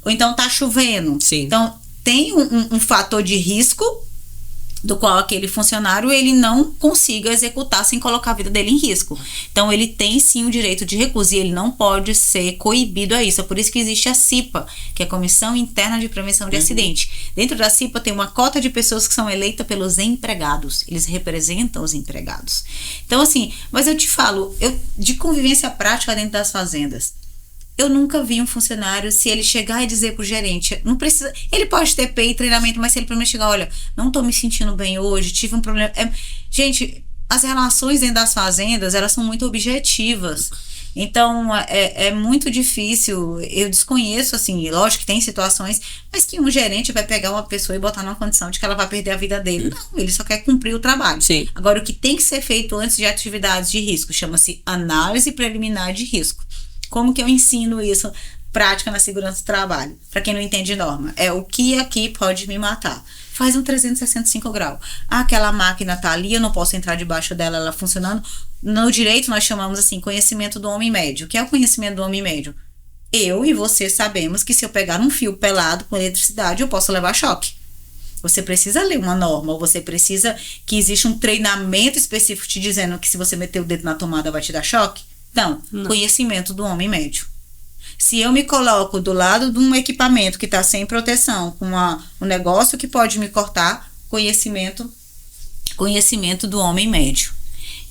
Ou então tá chovendo. Sim. Então tem um fator de risco do qual aquele funcionário ele não consiga executar sem colocar a vida dele em risco. Então ele tem sim o direito de recusa e ele não pode ser coibido a isso. É por isso que existe a CIPA, que é a Comissão Interna de Prevenção de Acidente. Dentro da CIPA tem uma cota de pessoas que são eleitas pelos empregados. Eles representam os empregados. Então assim, mas eu te falo, de convivência prática dentro das fazendas, Eu nunca vi um funcionário, se ele chegar e dizer pro gerente, não precisa, ele pode ter PI, treinamento, mas se ele primeiro chegar, olha, não tô me sentindo bem hoje, tive um problema. Gente, as relações dentro das fazendas, elas são muito objetivas. Então, é muito difícil, eu desconheço, assim, lógico que tem situações, mas que um gerente vai pegar uma pessoa e botar numa condição de que ela vai perder a vida dele. Não, ele só quer cumprir o trabalho. Sim. Agora, o que tem que ser feito antes de atividades de risco, chama-se análise preliminar de risco. Como que eu ensino isso? Prática na segurança do trabalho. Para quem não entende norma. É o que aqui pode me matar. Faz um 365 graus. Aquela máquina tá ali, eu não posso entrar debaixo dela, ela funcionando. No direito nós chamamos assim, conhecimento do homem médio. O que é o conhecimento do homem médio? Eu e você sabemos que se eu pegar um fio pelado com eletricidade, eu posso levar choque. Você precisa ler uma norma, ou você precisa que exista um treinamento específico te dizendo que se você meter o dedo na tomada vai te dar choque? Não. Conhecimento do homem médio. Se eu me coloco do lado de um equipamento que está sem proteção, com um negócio que pode me cortar, conhecimento do homem médio.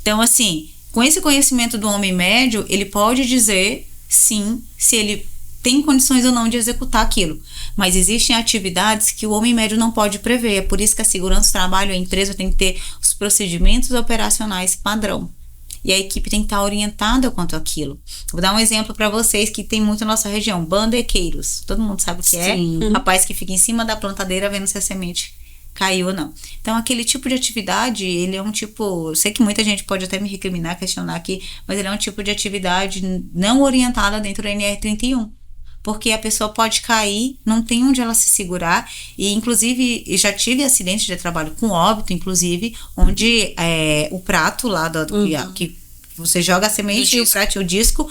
Então, assim, com esse conhecimento do homem médio, ele pode dizer, sim, se ele tem condições ou não de executar aquilo. Mas existem atividades que o homem médio não pode prever. É por isso que a segurança do trabalho, a empresa tem que ter os procedimentos operacionais padrão. E a equipe tem que estar orientada quanto àquilo. Vou dar um exemplo para vocês que tem muito na nossa região. Bandequeiros. Todo mundo sabe o que é. Rapaz que fica em cima da plantadeira vendo se a semente caiu ou não. Então, aquele tipo de atividade, ele é um tipo... Eu sei que muita gente pode até me recriminar, questionar aqui, mas ele é um tipo de atividade não orientada dentro da NR31. Porque a pessoa pode cair, não tem onde ela se segurar. E, inclusive, já tive acidente de trabalho com óbito, inclusive, onde o prato lá que você joga a semente e o prato e o disco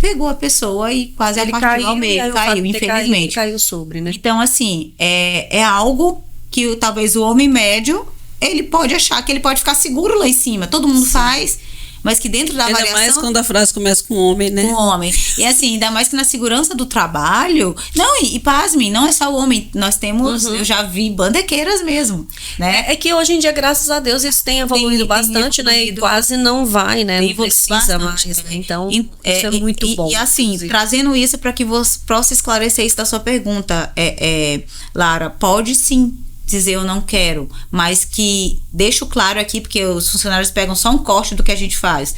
pegou a pessoa e quase ele partiu ao meio, caiu, infelizmente. Caiu sobre, né? Então, assim, é algo que talvez o homem médio, ele pode achar que ele pode ficar seguro lá em cima. Todo mundo faz... Mas que dentro da avaliação... Ainda mais quando a frase começa com homem, né? Com homem. E assim, ainda mais que na segurança do trabalho... Não, e pasmem, não é só o homem. Nós temos... Eu já vi bandequeiras mesmo, né? É que hoje em dia, graças a Deus, isso tem evoluído bastante, né? E quase não vai, né? Não precisa mais, né? Então, isso é muito bom. E assim, trazendo isso para que você possa esclarecer isso da sua pergunta, Lara, pode sim dizer eu não quero, mas que deixo claro aqui, porque os funcionários pegam só um corte do que a gente faz.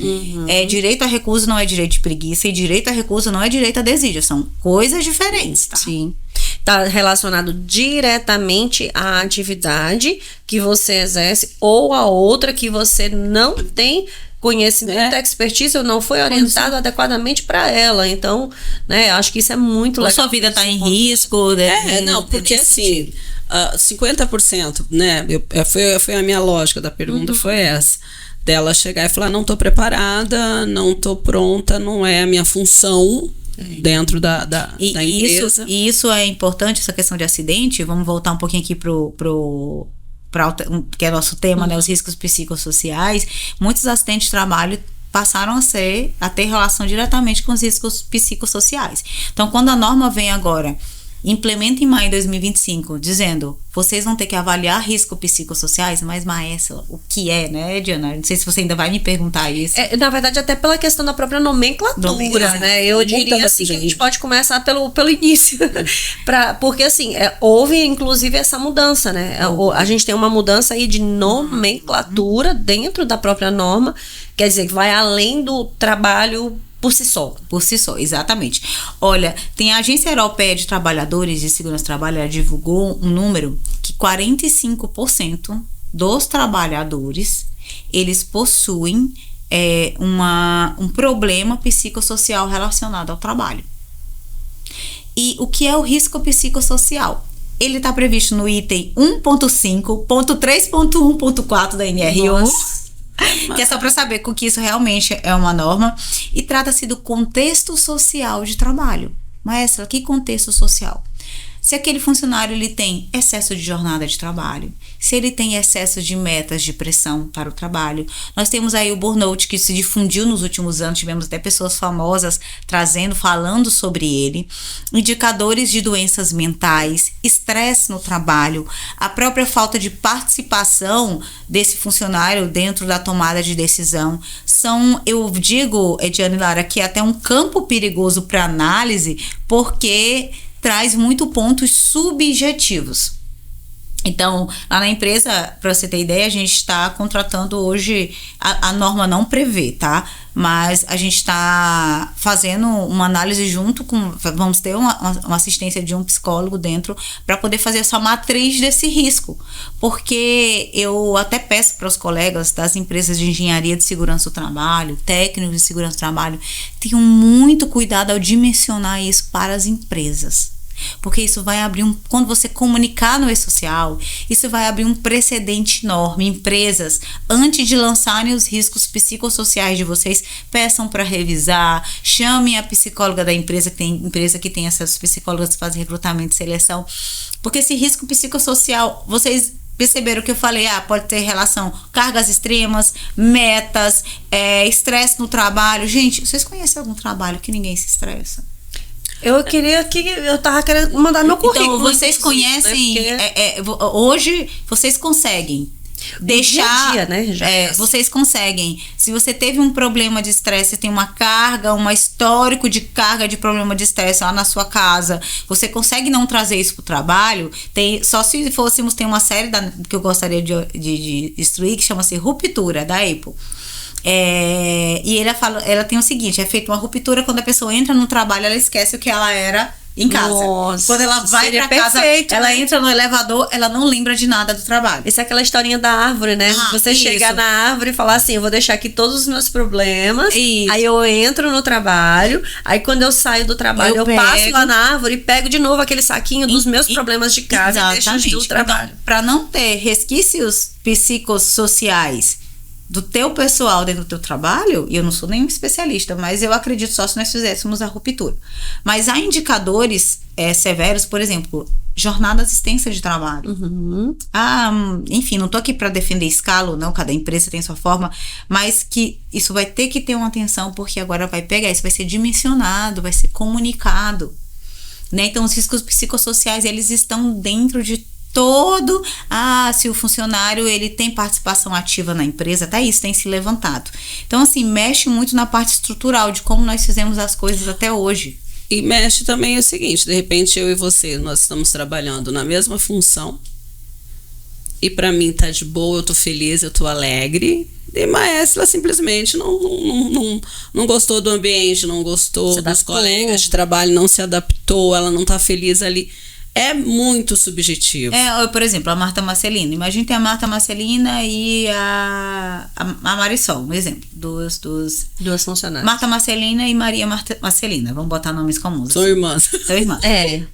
Direito à recusa não é direito de preguiça, e direito à recusa não é direito a desídia, são coisas diferentes, tá? Sim. Está relacionado diretamente à atividade que você exerce ou a outra que você não tem conhecimento, expertise, ou não foi orientado adequadamente para ela. Então, né, acho que isso é muito legal. A sua vida está em risco. Não, porque assim... 50%, né? Foi a minha lógica da pergunta, foi essa. Dela chegar e falar, não estou preparada, não estou pronta, não é a minha função dentro da empresa. E isso é importante, essa questão de acidente. Vamos voltar um pouquinho aqui que é nosso tema, né? Os riscos psicossociais. Muitos acidentes de trabalho passaram a ter relação diretamente com os riscos psicossociais. Então, quando a norma vem agora... Implementa em maio de 2025, dizendo, vocês vão ter que avaliar riscos psicossociais, mas Maéssila, o que é, né, Diana? Não sei se você ainda vai me perguntar isso. Na verdade, até pela questão da própria nomenclatura, né? Eu diria assim, que a gente pode começar pelo início. Porque assim, houve inclusive essa mudança, né? A gente tem uma mudança aí de nomenclatura dentro da própria norma, quer dizer, que vai além do trabalho por si só. Por si só, exatamente. Olha, tem a Agência Europeia de Trabalhadores de Segurança do Trabalho, ela divulgou um número que 45% dos trabalhadores, eles possuem um problema psicossocial relacionado ao trabalho. E o que é o risco psicossocial? Ele está previsto no item 1.5.3.1.4 da NR1. Que é só para saber que isso realmente é uma norma. E trata-se do contexto social de trabalho. Maestra, que contexto social? Se aquele funcionário ele tem excesso de jornada de trabalho, se ele tem excesso de metas de pressão para o trabalho. Nós temos aí o burnout que se difundiu nos últimos anos, tivemos até pessoas famosas falando sobre ele. Indicadores de doenças mentais, estresse no trabalho, a própria falta de participação desse funcionário dentro da tomada de decisão, eu digo, Ediane e Lara, que é até um campo perigoso para análise, porque traz muito pontos subjetivos. Então, lá na empresa, para você ter ideia, a gente está contratando hoje, a norma não prevê, tá? Mas a gente está fazendo uma análise junto com, vamos ter uma assistência de um psicólogo dentro para poder fazer essa matriz desse risco. Porque eu até peço para os colegas das empresas de engenharia de segurança do trabalho, técnicos de segurança do trabalho, tenham muito cuidado ao dimensionar isso para as empresas. Porque isso vai abrir quando você comunicar no e-social, isso vai abrir um precedente enorme. Empresas, antes de lançarem os riscos psicossociais de vocês, peçam para revisar, chamem a psicóloga da empresa, que tem empresa que tem essas psicólogas que fazem recrutamento e seleção, porque esse risco psicossocial, vocês perceberam que eu falei, pode ter relação cargas extremas, metas, estresse no trabalho. Gente, vocês conhecem algum trabalho que ninguém se estressa? Eu tava querendo mandar meu currículo. Então, vocês conhecem, hoje vocês conseguem deixar, dia a dia, né? Vocês conseguem, se você teve um problema de estresse, tem uma carga, um histórico de carga de problema de estresse lá na sua casa, você consegue não trazer isso pro trabalho. Só se fôssemos, tem uma série que eu gostaria de instruir, que chama-se Ruptura, da Apple. E ela tem o seguinte: é feita uma ruptura quando a pessoa entra no trabalho, ela esquece o que ela era em casa. Nossa, quando ela vai pra casa, ela entra no elevador, ela não lembra de nada do trabalho. Isso é aquela historinha da árvore, né? Você chegar na árvore e falar assim, eu vou deixar aqui todos os meus problemas, aí eu entro no trabalho, aí quando eu saio do trabalho, eu passo lá na árvore e pego de novo aquele saquinho dos meus problemas de casa e deixo do trabalho. Pra não ter resquícios psicossociais do teu pessoal dentro do teu trabalho, e eu não sou nenhum especialista, mas eu acredito só se nós fizéssemos a ruptura. Mas há indicadores severos, por exemplo, jornadas extensas de trabalho. Enfim, não tô aqui para defender escala ou não, cada empresa tem sua forma, mas que isso vai ter que ter uma atenção, porque agora vai pegar, isso vai ser dimensionado, vai ser comunicado, né? Então, os riscos psicossociais, eles estão dentro de todo, se o funcionário ele tem participação ativa na empresa, até isso tem se levantado. Então, assim, mexe muito na parte estrutural de como nós fizemos as coisas até hoje. E mexe também o seguinte, de repente eu e você, nós estamos trabalhando na mesma função, e pra mim tá de boa, eu tô feliz, eu tô alegre, e mas ela simplesmente não gostou do ambiente, não gostou dos colegas de trabalho, não se adaptou, ela não tá feliz ali. É muito subjetivo. Por exemplo, a Marta Marcelina. Imagina tem a Marta Marcelina e a Marisol, um exemplo. Duas funcionárias. Marta Marcelina e Maria Marcelina. Vamos botar nomes comuns. São irmãs. São irmãs.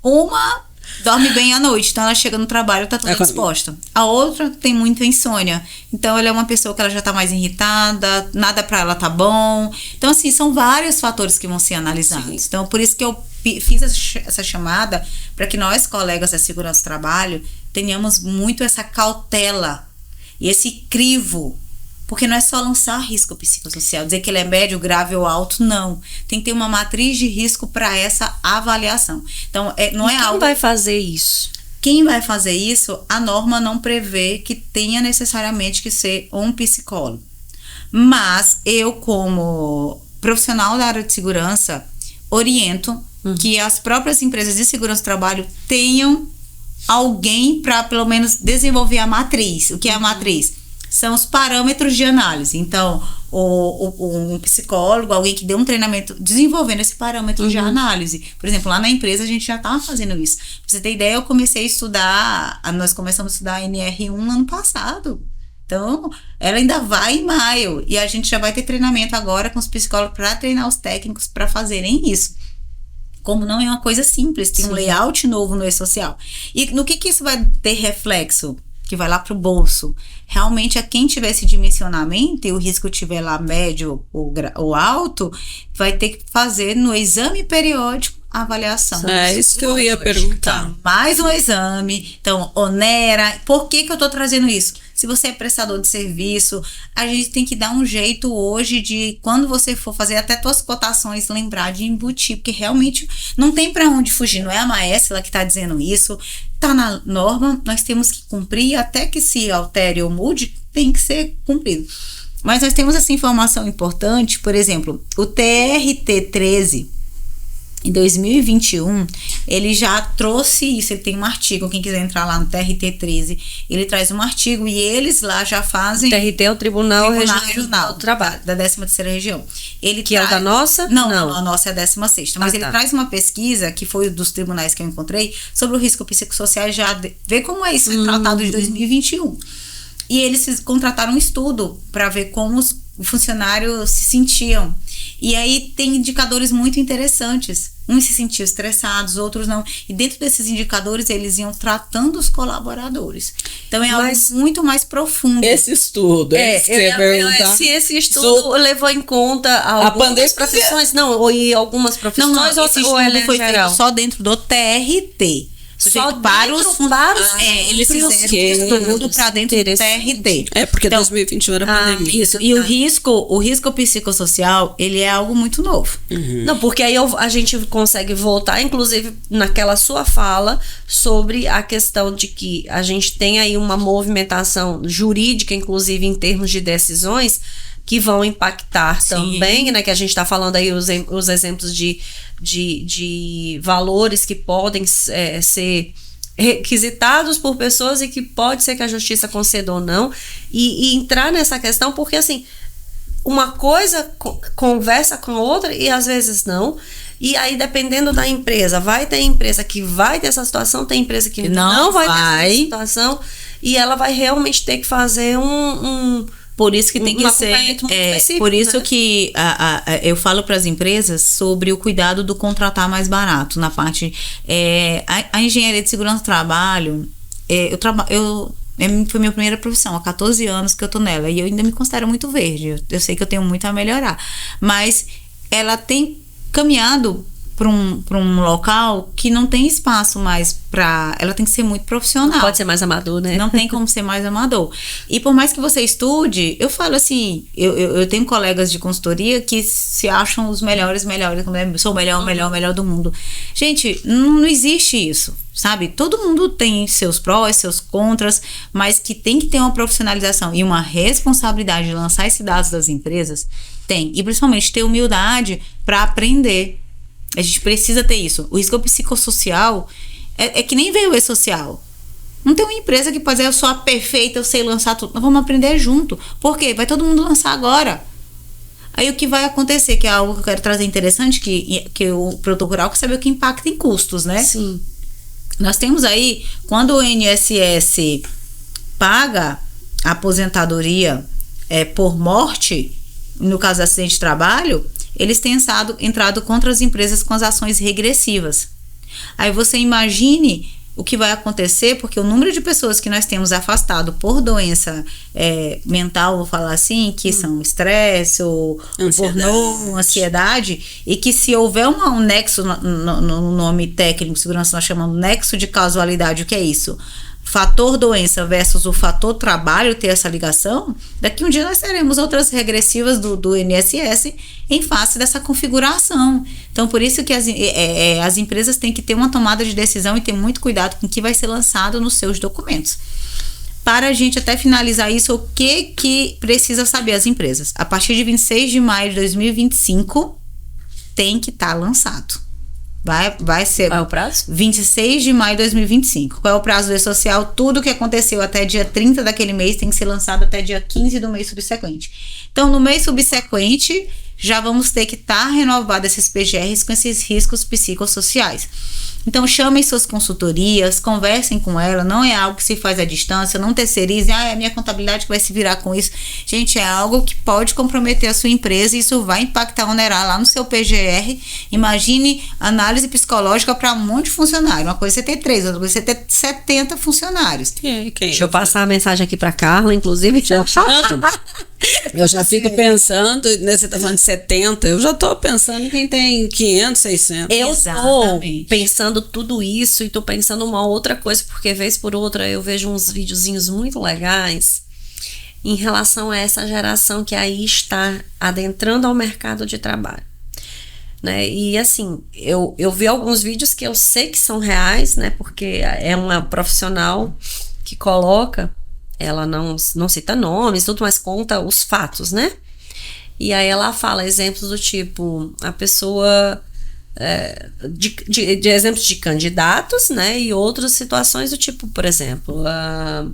Uma dorme bem à noite, então ela chega no trabalho, tá toda disposta. A outra tem muita insônia. Então ela é uma pessoa que ela já tá mais irritada, nada pra ela tá bom. Então, assim, são vários fatores que vão ser analisados. Sim. Então, por isso que eu fiz essa chamada para que nós, colegas da segurança do trabalho, tenhamos muito essa cautela e esse crivo, porque não é só lançar risco psicossocial, dizer que ele é médio, grave ou alto, não. Tem que ter uma matriz de risco para essa avaliação. Então, não é algo... Quem vai fazer isso? Quem vai fazer isso, a norma não prevê que tenha necessariamente que ser um psicólogo. Mas eu, como profissional da área de segurança, oriento que as próprias empresas de segurança do trabalho tenham alguém para, pelo menos, desenvolver a matriz. O que é a matriz? São os parâmetros de análise. Então, um psicólogo, alguém que dê um treinamento desenvolvendo esse parâmetro de análise. Por exemplo, lá na empresa a gente já estava fazendo isso. Pra você ter ideia, eu comecei a estudar, nós começamos a estudar a NR1 ano passado. Então, ela ainda vai em maio. E a gente já vai ter treinamento agora com os psicólogos para treinar os técnicos para fazerem isso. Como não é uma coisa simples, tem um layout novo no e-social. E no que isso vai ter reflexo? Que vai lá pro bolso. Realmente, quem tiver esse dimensionamento e o risco tiver lá médio ou alto, vai ter que fazer no exame periódico a avaliação. É isso que eu ia perguntar. Então, mais um exame. Então, onera. Por que eu tô trazendo isso? Se você é prestador de serviço, a gente tem que dar um jeito hoje de, quando você for fazer até suas cotações, lembrar de embutir, porque realmente não tem para onde fugir. Não é a Maesla que está dizendo isso, está na norma, nós temos que cumprir, até que se altere ou mude, tem que ser cumprido. Mas nós temos essa informação importante, por exemplo, o TRT-13, em 2021, ele já trouxe isso, ele tem um artigo, quem quiser entrar lá no TRT-13, ele traz um artigo e eles lá já fazem... TRT é o Tribunal Regional do Trabalho. Da 13ª região. Ele que é o da nossa? Não, a nossa é a 16ª, mas ele tá. traz uma pesquisa, que foi dos tribunais que eu encontrei, sobre o risco psicossocial, já vê como é isso, tratado de 2021. E eles contrataram um estudo para ver como os funcionários se sentiam. E aí tem indicadores muito interessantes. Uns se sentiam estressados, outros não. E dentro desses indicadores, eles iam tratando os colaboradores. Então é algo muito mais profundo. Esse estudo, se esse estudo levou em conta algumas profissões, e algumas profissões, não, esse estudo foi feito só dentro do TRT. Só para os eles fizeram estudo para dentro do TRT. Porque então, 2021 era pandemia. Isso. E o risco psicossocial, ele é algo muito novo. Não, porque aí a gente consegue voltar, inclusive, naquela sua fala sobre a questão de que a gente tem aí uma movimentação jurídica, inclusive em termos de decisões, que vão impactar também, né? Que a gente está falando aí os exemplos de valores que podem ser requisitados por pessoas e que pode ser que a justiça conceda ou não, e entrar nessa questão, porque assim, uma coisa conversa com a outra e às vezes não. E aí, dependendo da empresa, vai ter empresa que vai ter essa situação, tem empresa que não vai ter essa situação, e ela vai realmente ter que fazer por isso que tem que ser, por isso, né? Que eu falo para as empresas sobre o cuidado do contratar mais barato na parte, a engenharia de segurança do trabalho, foi minha primeira profissão, há 14 anos que eu tô nela, e eu ainda me considero muito verde, eu sei que eu tenho muito a melhorar, mas ela tem caminhado para um local que não tem espaço mais ela tem que ser muito profissional. Não pode ser mais amador, né? Não tem como ser mais amador. E por mais que você estude, eu falo assim, eu tenho colegas de consultoria que se acham os melhores, sou o melhor do mundo. Gente, não existe isso, sabe? Todo mundo tem seus prós, seus contras, mas que tem que ter uma profissionalização e uma responsabilidade de lançar esses dados das empresas, tem. E principalmente ter humildade para aprender. A gente precisa ter isso. O risco psicossocial é que nem veio o e-social. Não tem uma empresa que pode dizer, eu sou a perfeita, eu sei lançar tudo. Nós vamos aprender junto. Por quê? Vai todo mundo lançar agora. Aí o que vai acontecer, que é algo que eu quero trazer interessante, que o produtor rural quer saber o que impacta em custos, né? Sim. Nós temos aí, quando o INSS paga a aposentadoria por morte, no caso do acidente de trabalho, eles têm entrado contra as empresas com as ações regressivas. Aí você imagine o que vai acontecer, porque o número de pessoas que nós temos afastado por doença mental, vou falar assim, que são estresse ou burnout, ansiedade, e que se houver um nexo, no nome técnico, segurança, nós chamamos nexo de causalidade, o que é isso? Fator doença versus o fator trabalho, ter essa ligação, daqui um dia nós teremos outras regressivas do INSS em face dessa configuração. Então, por isso que as empresas têm que ter uma tomada de decisão e ter muito cuidado com o que vai ser lançado nos seus documentos. Para a gente até finalizar isso, o que precisa saber as empresas? A partir de 26 de maio de 2025, tem que estar lançado. Vai ser. Qual é o prazo? 26 de maio de 2025. Qual é o prazo do E-Social? Tudo que aconteceu até dia 30 daquele mês tem que ser lançado até dia 15 do mês subsequente. Então, no mês subsequente, já vamos ter que estar renovado esses PGRs com esses riscos psicossociais. Então, chamem suas consultorias, conversem com ela, não é algo que se faz à distância, não terceirizem, é a minha contabilidade que vai se virar com isso. Gente, é algo que pode comprometer a sua empresa e isso vai impactar, onerar lá no seu PGR. Imagine análise psicológica para um monte de funcionário. Uma coisa é você ter 3, outra coisa é você ter 70 funcionários. Deixa eu passar a mensagem aqui para Carla, inclusive. Eu já fico pensando, né, você tá falando de 70, eu já tô pensando em quem tem 500, 600. Eu tô pensando tudo isso e tô pensando uma outra coisa, porque vez por outra eu vejo uns videozinhos muito legais em relação a essa geração que aí está adentrando ao mercado de trabalho, né? E assim, eu vi alguns vídeos que eu sei que são reais, né, porque é uma profissional que coloca ela não cita nomes, tudo, mas conta os fatos, né? E aí ela fala exemplos do tipo, a pessoa... de exemplos de candidatos, né? E outras situações do tipo, por exemplo, a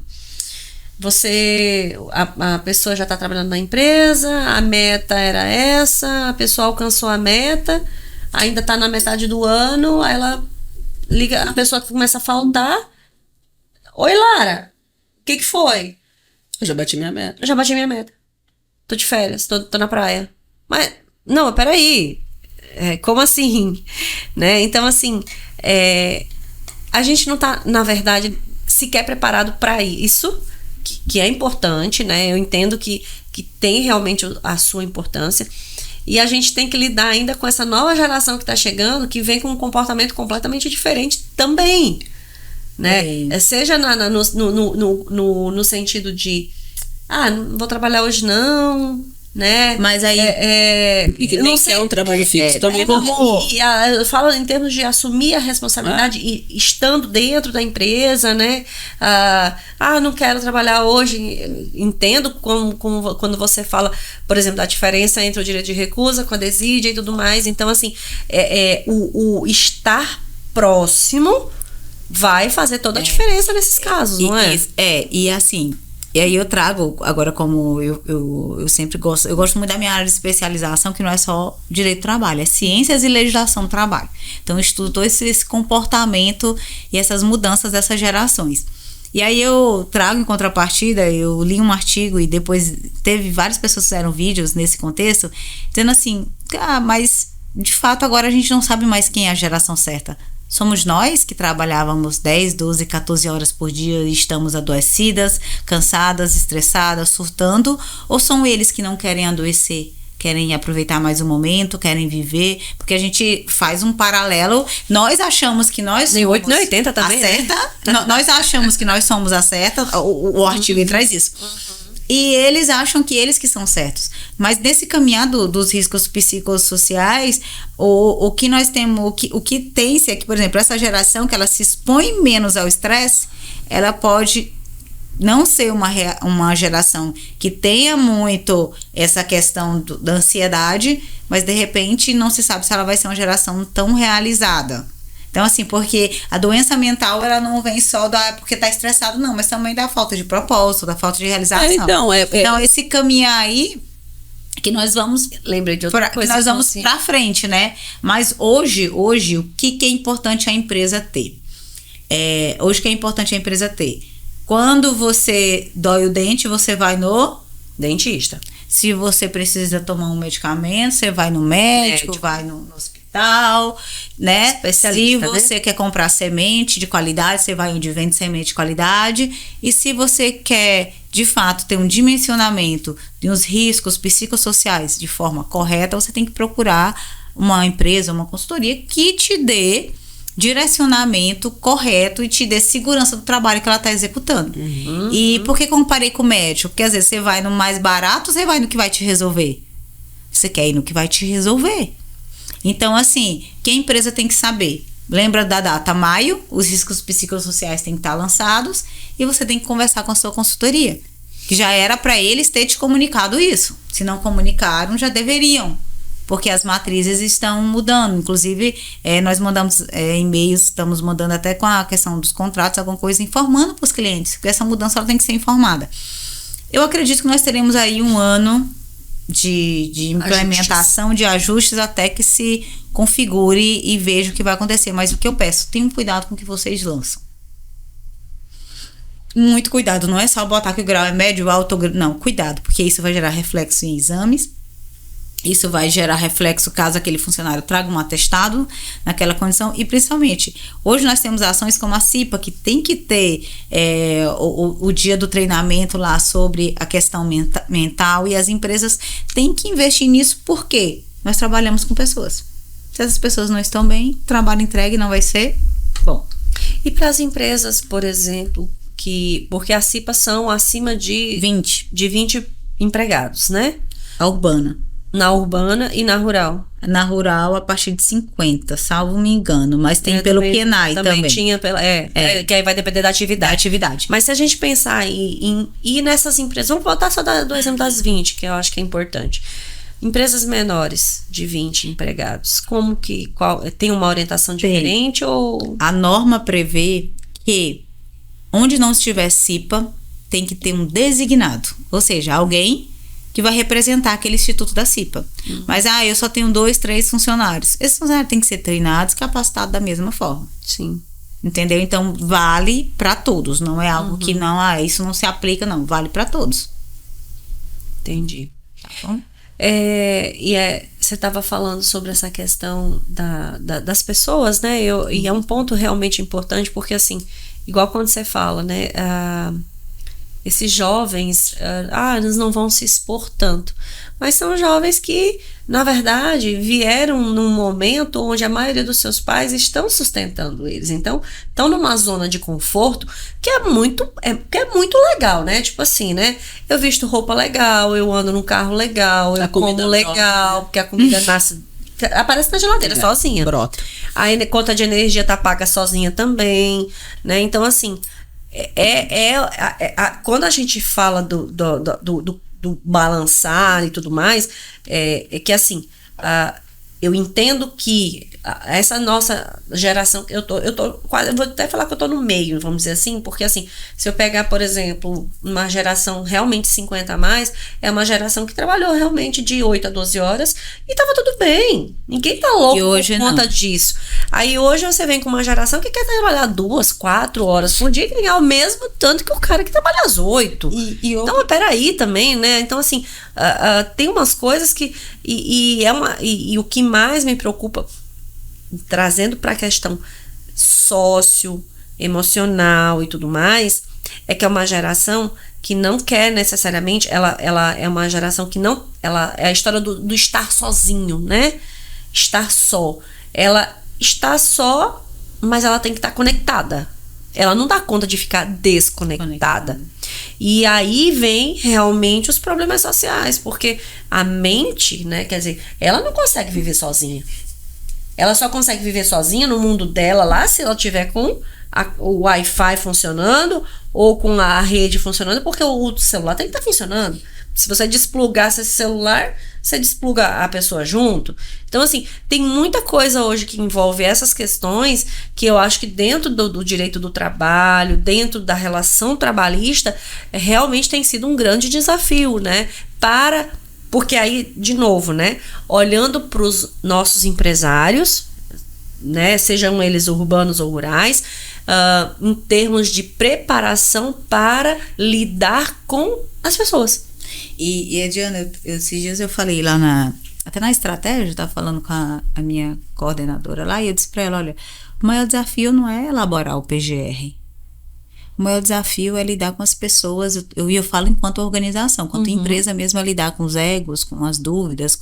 pessoa já está trabalhando na empresa, a meta era essa, a pessoa alcançou a meta, ainda está na metade do ano, aí ela liga, a pessoa começa a faltar. Oi, Lara, o que foi? Eu já bati minha meta. Eu já bati minha meta. Tô de férias, tô na praia. Mas, não, peraí. Como assim? Né? Então, assim, a gente não tá, na verdade, sequer preparado para isso, que é importante, né? Eu entendo que tem realmente a sua importância. E a gente tem que lidar ainda com essa nova geração que está chegando, que vem com um comportamento completamente diferente também. Né? Seja no sentido de não vou trabalhar hoje não, né? Mas aí que não sei, é um trabalho fixo também. Eu falo em termos de assumir a responsabilidade e estando dentro da empresa, né? Não quero trabalhar hoje. Entendo quando você fala, por exemplo, da diferença entre o direito de recusa com a desídia e tudo mais. Então, assim, o estar próximo vai fazer toda a diferença nesses casos, não é? E assim, e aí eu trago, agora como eu sempre gosto, eu gosto muito da minha área de especialização, que não é só direito do trabalho, é ciências e legislação do trabalho. Então eu estudo todo esse comportamento e essas mudanças dessas gerações. E aí eu trago em contrapartida, eu li um artigo e depois teve várias pessoas que fizeram vídeos nesse contexto, dizendo assim, mas de fato agora a gente não sabe mais quem é a geração certa. Somos nós que trabalhávamos 10, 12, 14 horas por dia e estamos adoecidas, cansadas, estressadas, surtando? Ou são eles que não querem adoecer, querem aproveitar mais o momento, querem viver? Porque a gente faz um paralelo, nós achamos que nós somos 8 nem 80 também, a certa, né? Nós achamos que nós somos a certa, o artigo traz isso. E eles acham que eles que são certos. Mas nesse caminhar dos riscos psicossociais, o que nós temos, o que tem-se é que, por exemplo, essa geração que ela se expõe menos ao estresse, ela pode não ser uma geração que tenha muito essa questão da ansiedade, mas de repente não se sabe se ela vai ser uma geração tão realizada. Então, assim, porque a doença mental, ela não vem só porque tá estressado, não, mas também da falta de propósito, da falta de realização. Então, esse caminhar aí, que nós vamos... Lembrei de outra coisa. Que nós vamos pra frente, né? Mas hoje, o que é importante a empresa ter? Hoje, o que é importante a empresa ter? Quando você dói o dente, você vai no dentista. Se você precisa tomar um medicamento, você vai no médico. Vai no hospital, né? Se você quer comprar semente de qualidade, você vai onde vende semente de qualidade. E se você quer, de fato, ter um dimensionamento de uns riscos psicossociais de forma correta, você tem que procurar uma empresa, uma consultoria que te dê direcionamento correto e te dê segurança do trabalho que ela está executando. E por que comparei com o médico? Porque às vezes você vai no mais barato, você vai no que vai te resolver. Você quer ir no que vai te resolver. Então, assim, que a empresa tem que saber. Lembra da data maio, os riscos psicossociais têm que estar lançados e você tem que conversar com a sua consultoria. Que já era para eles ter te comunicado isso. Se não comunicaram, já deveriam. Porque as matrizes estão mudando. Inclusive, nós mandamos e-mails, estamos mandando até com a questão dos contratos, alguma coisa, informando para os clientes. Porque essa mudança ela tem que ser informada. Eu acredito que nós teremos aí um ano de implementação, de ajustes, até que se configure e veja o que vai acontecer. Mas o que eu peço, tenham cuidado com o que vocês lançam. Muito cuidado, não é só botar que o grau é médio, alto, não, cuidado, porque isso vai gerar reflexo em exames, isso vai gerar reflexo caso aquele funcionário traga um atestado naquela condição. E principalmente, hoje nós temos ações como a CIPA, que tem que ter o dia do treinamento lá sobre a questão mental, e as empresas têm que investir nisso, porque nós trabalhamos com pessoas. Se essas pessoas não estão bem, o trabalho entregue não vai ser bom. E para as empresas, por exemplo, porque as CIPAs são acima de 20 empregados, né? A urbana. Na urbana e na rural? Na rural, a partir de 50, salvo me engano. Mas tem pelo PNAE também. Tinha que aí vai depender da atividade. Atividade. Mas se a gente pensar em ir nessas empresas, vamos voltar só do exemplo das 20, que eu acho que é importante. Empresas menores de 20 empregados, tem uma orientação diferente ou... A norma prevê que onde não estiver CIPA, tem que ter um designado, ou seja, alguém que vai representar aquele instituto da CIPA. Mas, eu só tenho 2, 3 funcionários. Esses funcionários têm que ser treinados, capacitados da mesma forma. Sim. Entendeu? Então, vale para todos. Não é algo que não, isso não se aplica, não. Vale para todos. Entendi. Tá bom? Você estava falando sobre essa questão das pessoas, né? E é um ponto realmente importante, porque, assim, igual quando você fala, né? Esses jovens, eles não vão se expor tanto. Mas são jovens que, na verdade, vieram num momento onde a maioria dos seus pais estão sustentando eles. Então, estão numa zona de conforto que é muito legal, né? Tipo assim, né? Eu visto roupa legal, eu ando num carro legal, eu como legal, porque a comida nasce... Aparece na geladeira sozinha. Brota. Aí a conta de energia tá paga sozinha também, né? Então, assim... quando a gente fala do balançar e tudo mais, é que assim, eu entendo que essa nossa geração, eu vou até falar que eu tô no meio, vamos dizer assim, porque assim, se eu pegar, por exemplo, uma geração realmente 50 a mais, é uma geração que trabalhou realmente de 8 a 12 horas e tava tudo bem. Ninguém tá louco por conta disso. Aí hoje você vem com uma geração que quer trabalhar 2, 4 horas por dia e ganhar o mesmo tanto que o cara que trabalha às 8. Então, peraí também, né? Então, assim, tem umas coisas que... E o que mais me preocupa, trazendo para a questão socioemocional e tudo mais, é que é uma geração que não quer necessariamente, ela é uma geração que não, é a história do estar sozinho, né? Estar só. Ela está só, mas ela tem que estar conectada. Ela não dá conta de ficar desconectada. E aí vem realmente os problemas sociais, porque a mente, né, quer dizer, ela não consegue viver sozinha. Ela só consegue viver sozinha no mundo dela lá se ela tiver com o Wi-Fi funcionando ou com a rede funcionando, porque o celular tem que estar funcionando. Se você desplugar esse celular, você despluga a pessoa junto. Então, assim, tem muita coisa hoje que envolve essas questões que eu acho que dentro do direito do trabalho, dentro da relação trabalhista, realmente tem sido um grande desafio, né? Porque aí, de novo, né? Olhando para os nossos empresários, né? Sejam eles urbanos ou rurais, em termos de preparação para lidar com as pessoas. E Ediana, esses dias eu falei lá até na estratégia, eu tava falando com a minha coordenadora lá, e eu disse pra ela, olha, o maior desafio não é elaborar o PGR. O maior desafio é lidar com as pessoas, eu falo enquanto organização, enquanto empresa mesmo, é lidar com os egos, com as dúvidas,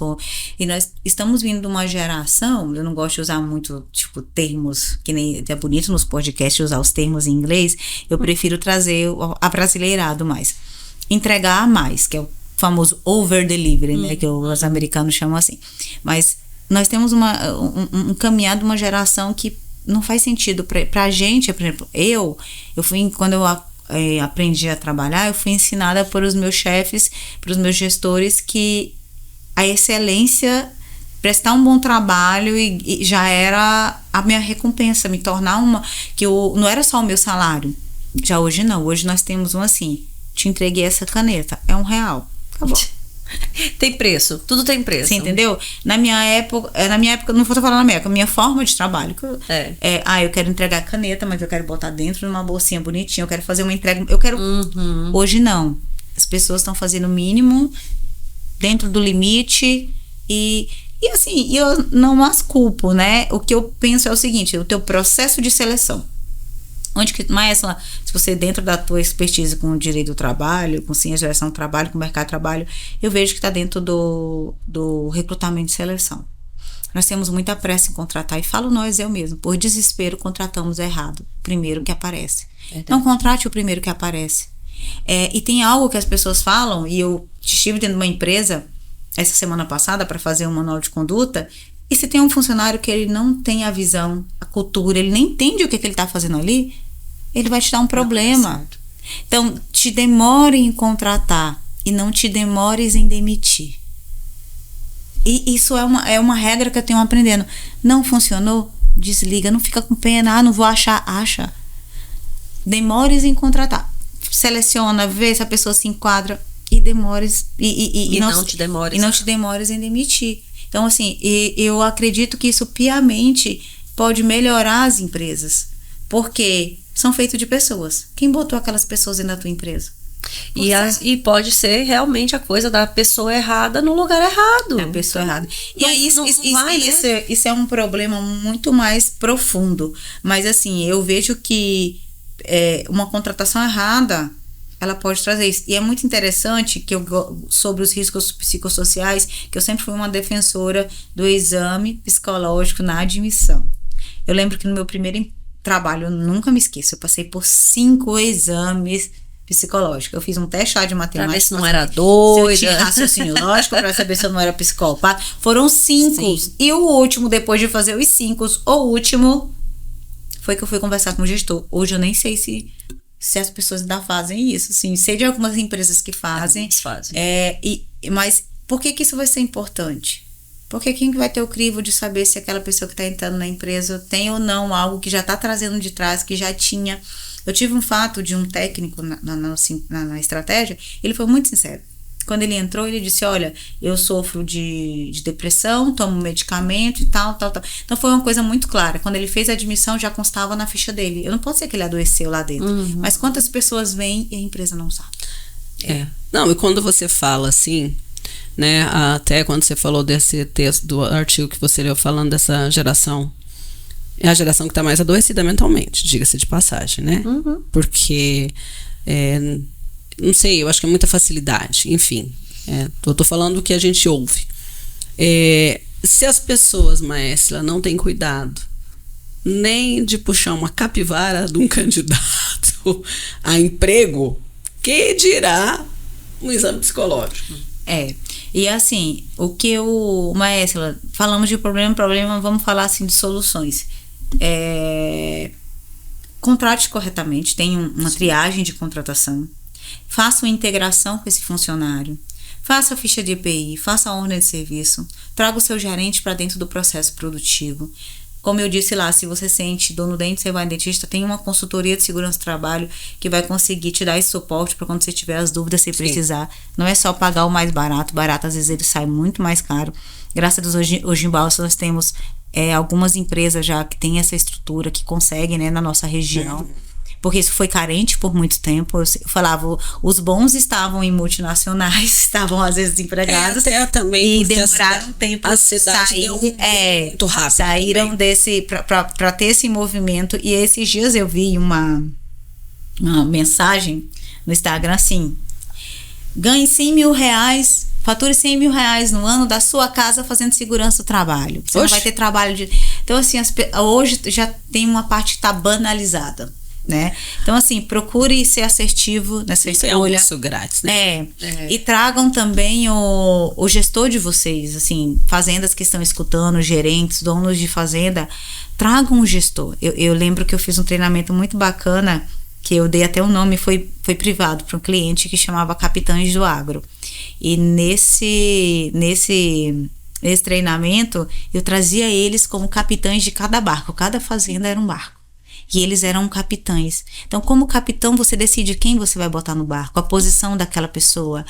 e nós estamos vindo de uma geração, eu não gosto de usar muito, tipo, termos, que nem é bonito nos podcasts usar os termos em inglês, eu prefiro trazer o abrasileirado mais. Entregar mais, que é o famoso over delivery, né, que os americanos chamam assim. Mas nós temos um caminhar de uma geração que não faz sentido pra gente. Por exemplo, quando eu aprendi a trabalhar, eu fui ensinada por os meus chefes, pelos meus gestores, que a excelência, prestar um bom trabalho e já era a minha recompensa, me tornar não era só o meu salário. Já hoje não, hoje nós temos assim, te entreguei essa caneta, é R$1, acabou. Tem preço, tudo tem preço. Você entendeu? Na minha época, não vou falar na minha época, minha forma de trabalho. Eu quero entregar a caneta, mas eu quero botar dentro de uma bolsinha bonitinha, eu quero fazer uma entrega, Hoje não. As pessoas estão fazendo o mínimo, dentro do limite, e assim, eu não as culpo, né? O que eu penso é o seguinte, o teu processo de seleção. Se você dentro da tua expertise com o direito do trabalho, com ciência de geração do trabalho, com o mercado de trabalho, eu vejo que está dentro do recrutamento e seleção. Nós temos muita pressa em contratar, e falo nós, eu mesmo, por desespero contratamos errado, o primeiro que aparece. Não contrate o primeiro que aparece. E tem algo que as pessoas falam, e eu estive dentro de uma empresa essa semana passada para fazer um manual de conduta, e se tem um funcionário que ele não tem a visão, a cultura, ele nem entende o que ele está fazendo ali, ele vai te dar um problema. Então, te demore em contratar e não te demores em demitir. E isso é uma regra que eu tenho aprendendo. Não funcionou? Desliga, não fica com pena. Não vou achar, acha. Demores em contratar. Seleciona, vê se a pessoa se enquadra e demores e não te demores em demitir. Então, assim, eu acredito que isso piamente pode melhorar as empresas, porque são feitos de pessoas. Quem botou aquelas pessoas dentro da tua empresa? E pode ser realmente a coisa da pessoa errada no lugar errado. É a pessoa errada. E aí isso é um problema muito mais profundo. Mas assim, eu vejo que uma contratação errada, ela pode trazer isso. E é muito interessante que sobre os riscos psicossociais, que eu sempre fui uma defensora do exame psicológico na admissão. Eu lembro que no meu primeiro trabalho, eu nunca me esqueço, eu passei por 5 exames psicológicos. Eu fiz um teste de matemática. Pra ver se não era doida. Se eu tinha raciocínio lógico, pra saber se eu não era psicopata. Foram 5. Sim. E o último, depois de fazer os 5, o último foi que eu fui conversar com o gestor. Hoje eu nem sei se as pessoas ainda fazem isso. Assim, sei de algumas empresas que fazem. Mas por que isso vai ser importante? Porque quem vai ter o crivo de saber se aquela pessoa que está entrando na empresa tem ou não algo que já está trazendo de trás, que já tinha. Eu tive um fato de um técnico na estratégia, ele foi muito sincero. Quando ele entrou, ele disse, olha, eu sofro de depressão, tomo medicamento e tal. Então foi uma coisa muito clara. Quando ele fez a admissão, já constava na ficha dele. Eu não posso dizer que ele adoeceu lá dentro. Mas quantas pessoas vêm e a empresa não sabe? Não, e quando você fala assim, né, até quando você falou desse texto do artigo que você leu falando dessa geração, é a geração que está mais adoecida mentalmente, diga-se de passagem, né? Porque, não sei, eu acho que é muita facilidade, enfim. Eu tô falando o que a gente ouve. Se as pessoas, Maérsila, não têm cuidado nem de puxar uma capivara de um candidato a emprego, que dirá um exame psicológico? E assim, Maérsila, falamos de problema, vamos falar assim de soluções. Contrate corretamente, tenha uma triagem de contratação, faça uma integração com esse funcionário, faça a ficha de EPI, faça a ordem de serviço, traga o seu gerente para dentro do processo produtivo. Como eu disse lá, se você sente dor no dente, você vai no dentista, tem uma consultoria de segurança do trabalho que vai conseguir te dar esse suporte para quando você tiver as dúvidas, se precisar. Não é só pagar o mais barato, às vezes ele sai muito mais caro. Graças a Deus, hoje em Balsas nós temos algumas empresas já que têm essa estrutura, que conseguem, né, na nossa região. Porque isso foi carente por muito tempo. Eu falava, os bons estavam em multinacionais, estavam às vezes desempregados. Até também e demoraram um tempo a cidade muito rápido. Saíram para ter esse movimento. E esses dias eu vi uma mensagem no Instagram assim: ganhe 100 mil reais, fature 100 mil reais no ano da sua casa fazendo segurança do trabalho. Você não vai ter trabalho de... Então, assim, hoje já tem uma parte que está banalizada, né? Então, assim, procure ser assertivo nessa escolha. É almoço grátis, né? E tragam também o gestor de vocês, assim, fazendas que estão escutando, gerentes, donos de fazenda, tragam um gestor. Eu lembro que eu fiz um treinamento muito bacana, que eu dei até o nome, foi privado para um cliente que chamava Capitães do Agro. E nesse treinamento, eu trazia eles como capitães de cada barco. Cada fazenda era um barco. E eles eram capitães. Então, como capitão, você decide quem você vai botar no barco, a posição daquela pessoa,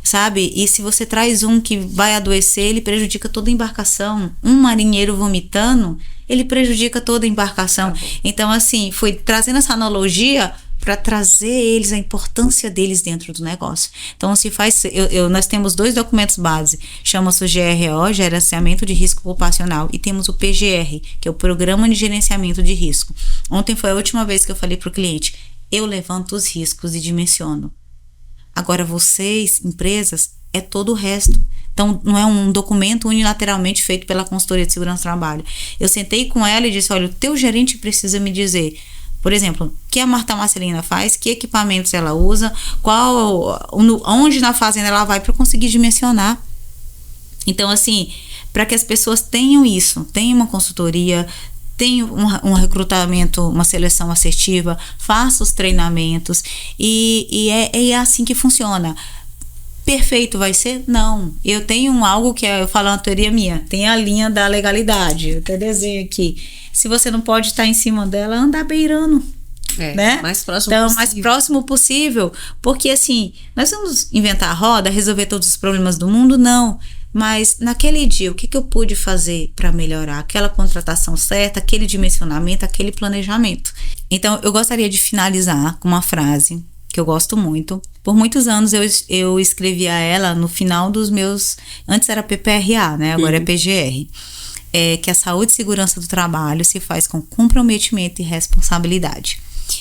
sabe? E se você traz um que vai adoecer, ele prejudica toda a embarcação. Um marinheiro vomitando, ele prejudica toda a embarcação. Então, assim, foi trazendo essa analogia para trazer eles, a importância deles dentro do negócio. Então, nós temos 2 documentos base, chama-se o GRO, Gerenciamento de Risco Ocupacional, e temos o PGR, que é o Programa de Gerenciamento de Risco. Ontem foi a última vez que eu falei para o cliente, eu levanto os riscos e dimensiono. Agora, vocês, empresas, é todo o resto. Então, não é um documento unilateralmente feito pela consultoria de segurança do trabalho. Eu sentei com ela e disse, olha, o teu gerente precisa me dizer, por exemplo, o que a Marta Marcelina faz, que equipamentos ela usa, onde na fazenda ela vai, para conseguir dimensionar. Então, assim, para que as pessoas tenham isso, tenham uma consultoria, tenham um recrutamento, uma seleção assertiva, faça os treinamentos e é assim que funciona. Perfeito vai ser? Não. Eu tenho algo que eu falo uma teoria minha. Tem a linha da legalidade. Eu até desenho aqui. Se você não pode estar em cima dela, anda beirando. Né? Mais próximo então, possível. mais próximo possível. Porque assim, nós vamos inventar a roda, resolver todos os problemas do mundo? Não. Mas naquele dia, o que eu pude fazer para melhorar aquela contratação certa, aquele dimensionamento, aquele planejamento? Então, eu gostaria de finalizar com uma frase que eu gosto muito. Por muitos anos eu escrevia ela no final dos meus... Antes era PPRA, né? Agora é PGR. Que a saúde e segurança do trabalho se faz com comprometimento e responsabilidade.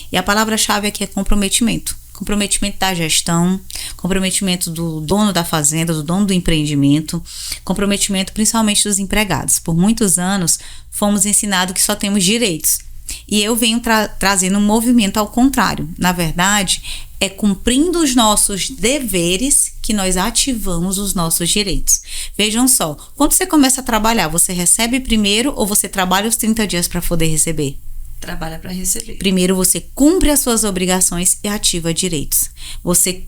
E a palavra-chave aqui é comprometimento. Comprometimento da gestão, comprometimento do dono da fazenda, do dono do empreendimento, comprometimento principalmente dos empregados. Por muitos anos fomos ensinados que só temos direitos. E eu venho trazendo um movimento ao contrário. Na verdade, é cumprindo os nossos deveres que nós ativamos os nossos direitos. Vejam só, quando você começa a trabalhar, você recebe primeiro ou você trabalha os 30 dias para poder receber? Trabalha para receber. Primeiro você cumpre as suas obrigações e ativa direitos. Você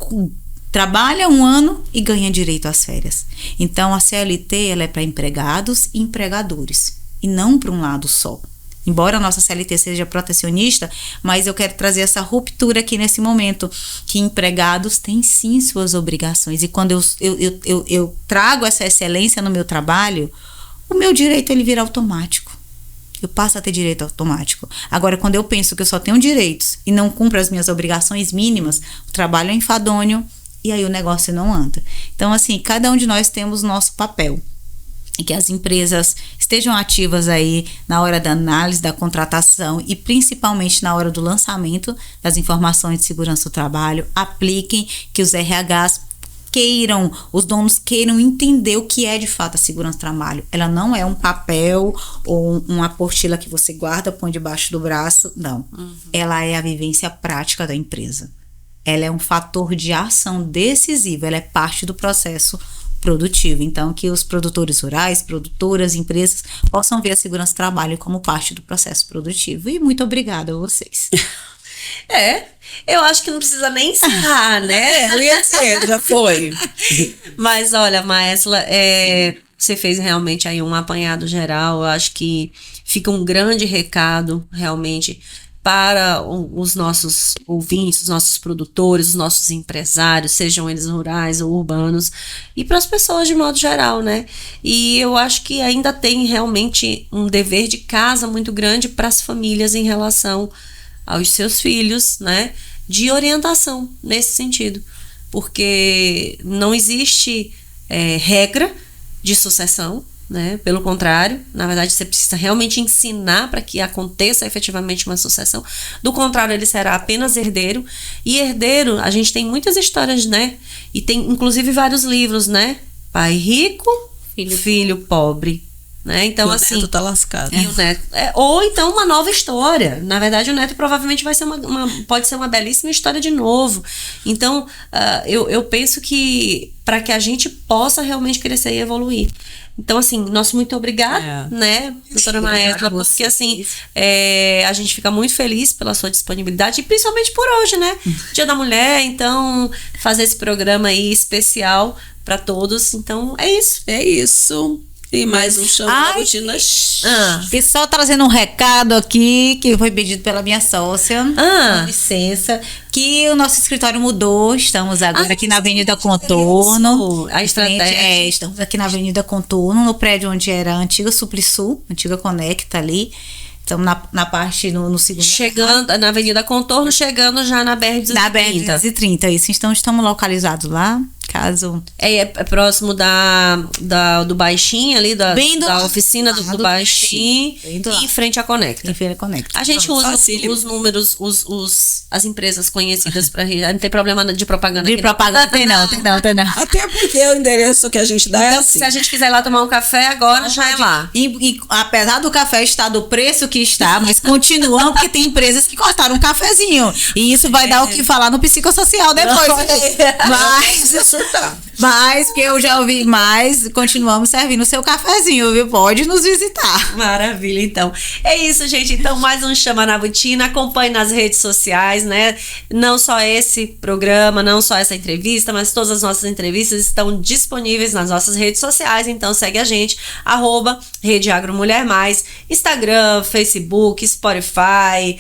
trabalha um ano e ganha direito às férias. Então a CLT ela é para empregados e empregadores e não para um lado só. Embora a nossa CLT seja protecionista, mas eu quero trazer essa ruptura aqui nesse momento, que empregados têm sim suas obrigações. E quando eu trago essa excelência no meu trabalho, o meu direito ele vira automático. Eu passo a ter direito automático. Agora, quando eu penso que eu só tenho direitos e não cumpro as minhas obrigações mínimas, o trabalho é enfadonho e aí o negócio não anda. Então, assim, cada um de nós temos nosso papel. E que as empresas estejam ativas aí na hora da análise, da contratação e principalmente na hora do lançamento das informações de segurança do trabalho. Apliquem, que os RHs queiram, os donos queiram entender o que é de fato a segurança do trabalho. Ela não é um papel ou uma apostila que você guarda, põe debaixo do braço, não. Ela é a vivência prática da empresa. Ela é um fator de ação decisivo, ela é parte do processo produtivo. Então, que os produtores rurais, produtoras, empresas possam ver a segurança do trabalho como parte do processo produtivo. E muito obrigada a vocês. Eu acho que não precisa nem encerrar, né? Eu ia dizer, já foi. Mas olha, Maesla, você fez realmente aí um apanhado geral. Eu acho que fica um grande recado realmente para os nossos ouvintes, os nossos produtores, os nossos empresários, sejam eles rurais ou urbanos, e para as pessoas de modo geral, né? E eu acho que ainda tem realmente um dever de casa muito grande para as famílias em relação aos seus filhos, né? De orientação nesse sentido, porque não existe regra de sucessão, né? Pelo contrário, na verdade você precisa realmente ensinar para que aconteça efetivamente uma sucessão. Do contrário, ele será apenas herdeiro. E herdeiro, a gente tem muitas histórias, né? E tem inclusive vários livros, né? Pai rico, filho pobre, né? Então, assim, o neto tá lascado. E o neto, ou então uma nova história. Na verdade, o neto provavelmente vai ser pode ser uma belíssima história de novo. Então, eu penso que para que a gente possa realmente crescer e evoluir. Então, assim, nosso muito obrigada, né, doutora Maesla, porque assim, a gente fica muito feliz pela sua disponibilidade e principalmente por hoje, né? Dia da Mulher, então, fazer esse programa aí especial para todos. Então, é isso. É isso. E mais um show da rotina. E só trazendo um recado aqui, que foi pedido pela minha sócia, com licença, que o nosso escritório mudou, estamos agora aqui na Avenida Contorno. A estratégia. Estamos aqui na Avenida Contorno, no prédio onde era a antiga Suplisul, antiga Conecta ali. Estamos na parte, no segundo. Chegando na Avenida Contorno, chegando já na BR-230. Na BR-230, isso. Então, estamos localizados lá, caso... É próximo do Baixinho ali, da oficina do Baixinho, e em frente à Conecta. Em frente à Conecta. A gente usa os números, as empresas conhecidas pra gente. Não tem problema de propaganda. De propaganda, tem não. Até porque o endereço que a gente dá então, assim. Se a gente quiser ir lá tomar um café, agora já é lá. E apesar do café estar do preço que está, mas continuam, porque tem empresas que cortaram um Mas, porque eu já ouvi mais, continuamos servindo o seu cafezinho, viu? Pode nos visitar. Maravilha, então. É isso, gente. Então, mais um Chama na Botina. Acompanhe nas redes sociais, né? Não só esse programa, não só essa entrevista, mas todas as nossas entrevistas estão disponíveis nas nossas redes sociais. Então, segue a gente, @Rede Agro Mulher Mais, Instagram, Facebook, Spotify,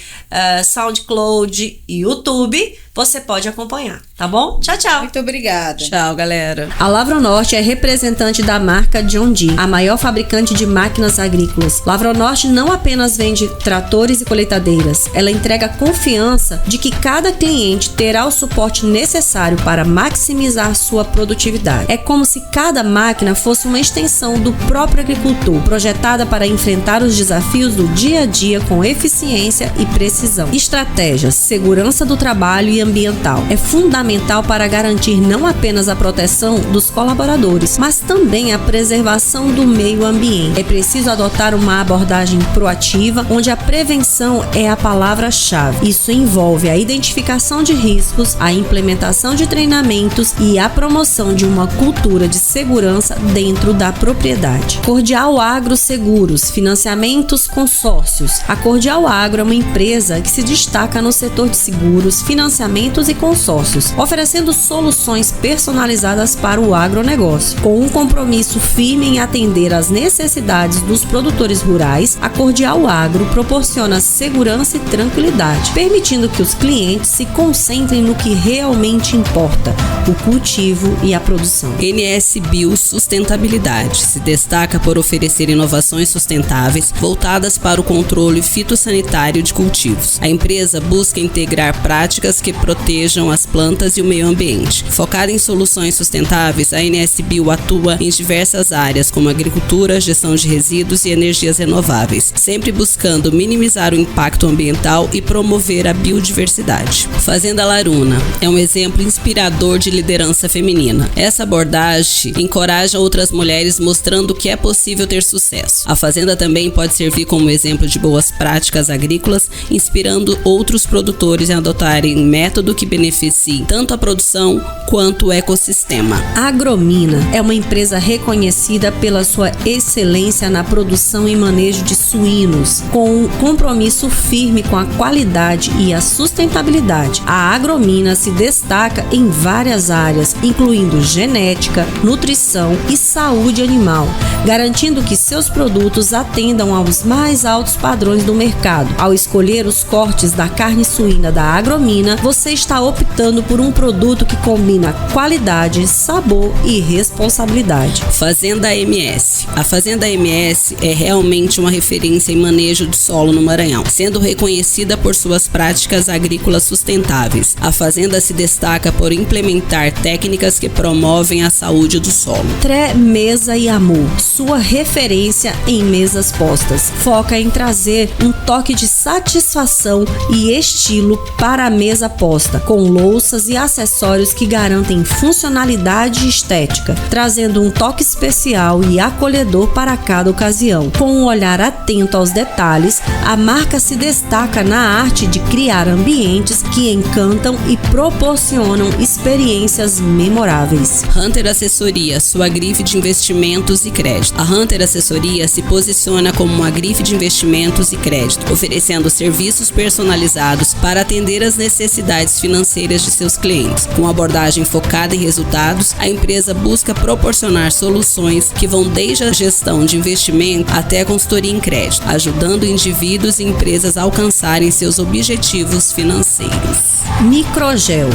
SoundCloud e YouTube. Você pode acompanhar, tá bom? Tchau, tchau. Muito obrigada. Tchau, galera. A Lavronorte é representante da marca John Deere, a maior fabricante de máquinas agrícolas. Lavronorte não apenas vende tratores e colheitadeiras, ela entrega confiança de que cada cliente terá o suporte necessário para maximizar sua produtividade. É como se cada máquina fosse uma extensão do próprio agricultor, projetada para enfrentar os desafios do dia a dia com eficiência e precisão. Estratégias, segurança do trabalho e ambiental. É fundamental para garantir não apenas a proteção dos colaboradores, mas também a preservação do meio ambiente. É preciso adotar uma abordagem proativa, onde a prevenção é a palavra-chave. Isso envolve a identificação de riscos, a implementação de treinamentos e a promoção de uma cultura de segurança dentro da propriedade. Cordial Agro Seguros, financiamentos, consórcios. A Cordial Agro é uma empresa que se destaca no setor de seguros, financiamentos e consórcios, oferecendo soluções personalizadas para o agronegócio. Com um compromisso firme em atender às necessidades dos produtores rurais, a Cordial Agro proporciona segurança e tranquilidade, permitindo que os clientes se concentrem no que realmente importa, o cultivo e a produção. NS Bio Sustentabilidade se destaca por oferecer inovações sustentáveis voltadas para o controle fitossanitário de cultivos. A empresa busca integrar práticas que protejam as plantas e o meio ambiente. Focada em soluções sustentáveis, a NS Bio atua em diversas áreas, como agricultura, gestão de resíduos e energias renováveis, sempre buscando minimizar o impacto ambiental e promover a biodiversidade. Fazenda Laruna é um exemplo inspirador de liderança feminina. Essa abordagem encoraja outras mulheres, mostrando que é possível ter sucesso. A fazenda também pode servir como exemplo de boas práticas agrícolas, inspirando outros produtores a adotarem método que beneficie tanto a produção quanto o ecossistema. A Agromina é uma empresa reconhecida pela sua excelência na produção e manejo de suínos, com um compromisso firme com a qualidade e a sustentabilidade. A Agromina se destaca em várias áreas, incluindo genética, nutrição e saúde animal, garantindo que seus produtos atendam aos mais altos padrões do mercado. Ao escolher os cortes da carne suína da Agromina, você está optando por um produto que combina qualidade, sabor e responsabilidade. Fazenda MS. A Fazenda MS é realmente uma referência em manejo de solo no Maranhão, sendo reconhecida por suas práticas agrícolas sustentáveis. A fazenda se destaca por implementar técnicas que promovem a saúde do solo. Tré Mesa e Amor, sua referência em mesas postas, foca em trazer um toque de satisfação e estilo para a mesa posta, com louças e acessórios que garantem funcionalidade e estética, trazendo um toque especial e acolhedor para cada ocasião. Com um olhar atento aos detalhes, a marca se destaca na arte de criar ambientes que encantam e proporcionam experiências memoráveis. Hunter Assessoria, sua grife de investimentos e crédito. A Hunter Assessoria se posiciona como uma grife de investimentos e crédito, oferecendo serviços personalizados para atender às necessidades financeiras de seus clientes. Com abordagem focada em resultados, a empresa busca proporcionar soluções que vão desde a gestão de investimento até a consultoria em crédito, ajudando indivíduos e empresas a alcançarem seus objetivos financeiros. Microgel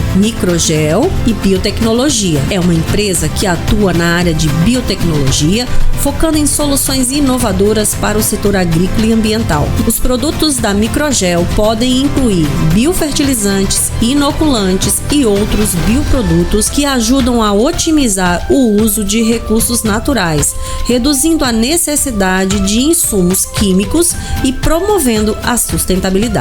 e biotecnologia. É uma empresa que atua na área de biotecnologia, focando em soluções inovadoras para o setor agrícola e ambiental. Os produtos da Microgel podem incluir biofertilizantes, inoculantes e outros bioprodutos que ajudam a otimizar o uso de recursos naturais, reduzindo a necessidade de insumos químicos e promovendo a sustentabilidade.